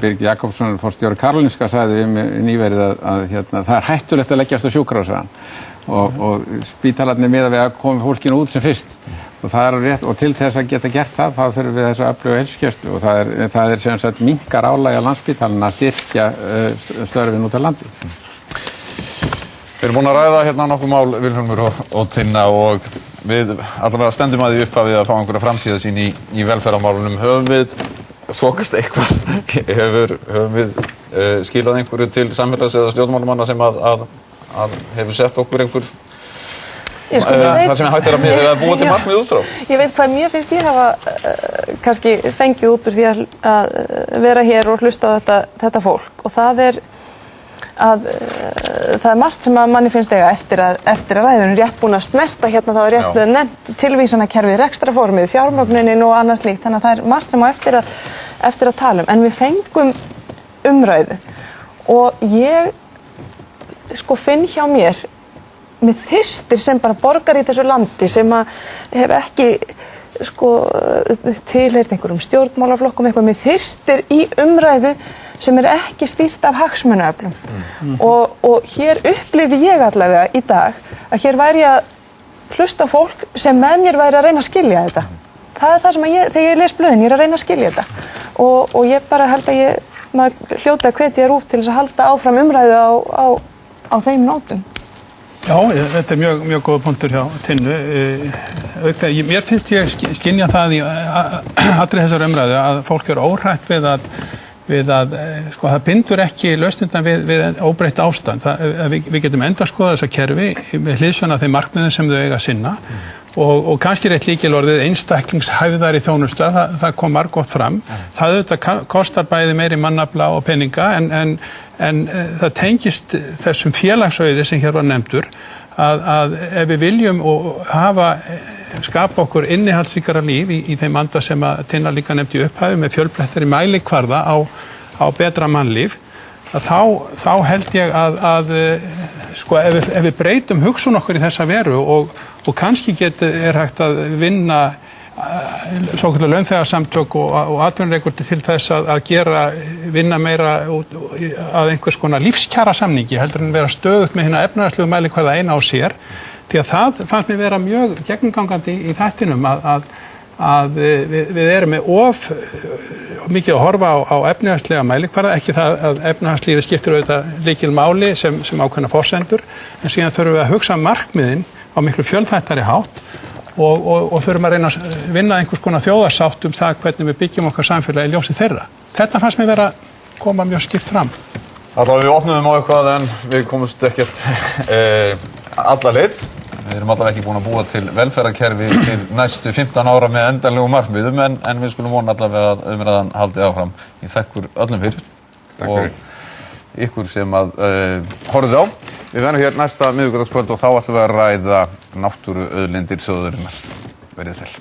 Birgir Jakobsson, forstjóri Karolinska, sagði við nýverið að það er hættulegt að leggjast á sjúkrahús og spítalarnir miða við að koma fólkinu út sem fyrst og það er rétt og til þess að geta gert það þá þurfum við þessu öflugu heilsugæslu og það er sem sagt minnkar álag á Landspítalann að styrkja störfin út á landi. Við erum búin að ræða hérna nokkuð mál Vilhjálmur og Tinna og við allavega stendum að því upp að við að fá einhverja framtíðarsýn í velferðarmálunum. Höfum við þokast eitthvað? Höfum við skilað einhverju til samfélags- eða stjórnmálamanna sem að hefur sett okkur einhver það sem hægt að búa til markmið út frá? Ég veit hvað mér finnst ég hafa kannski fengið út úr því að vera hér og hlusta á þetta fólk og það er margt sem að manni finnst eiga eftir að ræðunum rétt búin að snerta hérna þá er rétt nefnt tilvísanakerfið, rekstrarformið, fjármögnunin og annað slíkt þannig að það er margt sem á eftir að tala en við fengum umræðu og ég finn hjá mér þyrstir sem bara borgar í þessu landi sem að hef ekki tilheyrt einhverjum stjórnmálaflokkum eitthvað með þyrstir í umræðu sem er ekki stýrt af hagsmunaöflum og hér upplifi ég allavega í dag að hér væri að hlusta fólk sem með mér væri að reyna að skilja þetta það er það sem þegar ég les blöðin ég er að reyna að skilja þetta og ég bara held að maður hljóta að hvetja RÚV til þess að halda áfram umræðu á þeim nótum. Já, þetta er mjög góða punktur hjá Tinnu. Mér finnst ég skynja það í allri þessar umræðu að fólk er óhrætt við að það bindur ekki lausnirnar við óbreytt ástand. Við getum endurskoðað þessa kerfi með hliðsjón af þeim markmiðum sem þau eiga að sinna og kannski rétt líkilorðið einstaklingshæfðari þjónusta, það kom marggott fram. Það auðvitað kostar bæði meiri mannafla og peninga en það tengist þessum félagsauði sem hér var nefndur að ef við viljum skapa okkur innihaldsríkara líf í þeim anda sem að Tinna líka nefndi upphæfi með fjölbrettari mælikvarða á betra mannlíf þá held ég að ef við breytum hugsun okkur í þessa veru og kannski er hægt að vinna svokallar launþegasamtök og atvinnurekendur til þess að vinna meira að einhvers konar lífskjara samningi heldur en vera stöðugt með hérna efnahagslegu mælikvarða eina á sér því að það fannst mér vera mjög gegnumgangandi í þættinum að að við erum með mikið að horfa á efnahagslega mælikvarða, ekki það að efnahagslífið skiptir auðvitað lykilmáli sem ákveðna forsendur, en síðan þurfum við að hugsa markmiðin á miklu fjölþættari hátt og þurfum að reyna að vinna einhvers konar þjóðarsátt það hvernig við byggjum okkar samfélagi í ljósi þeirra. Þetta fannst mér vera að koma mjög skýrt fram. Alltaf við opnuðum á eitthvað en við komumst ekkert alla leið. Við erum allavega ekki búin að búa til velferðarkerfi til næstu 15 ára með endanlegum markmiðum en við skulum vona allavega að umræðan haldi áfram. Ég þekkur öllum fyrir. Takk fyrir. Og ykkur sem að horfðu á. Við verðum hér næsta miðvikudagskvöld og þá ætlum við að ræða náttúruauðlindir þjóðarinnar. Verið sæl.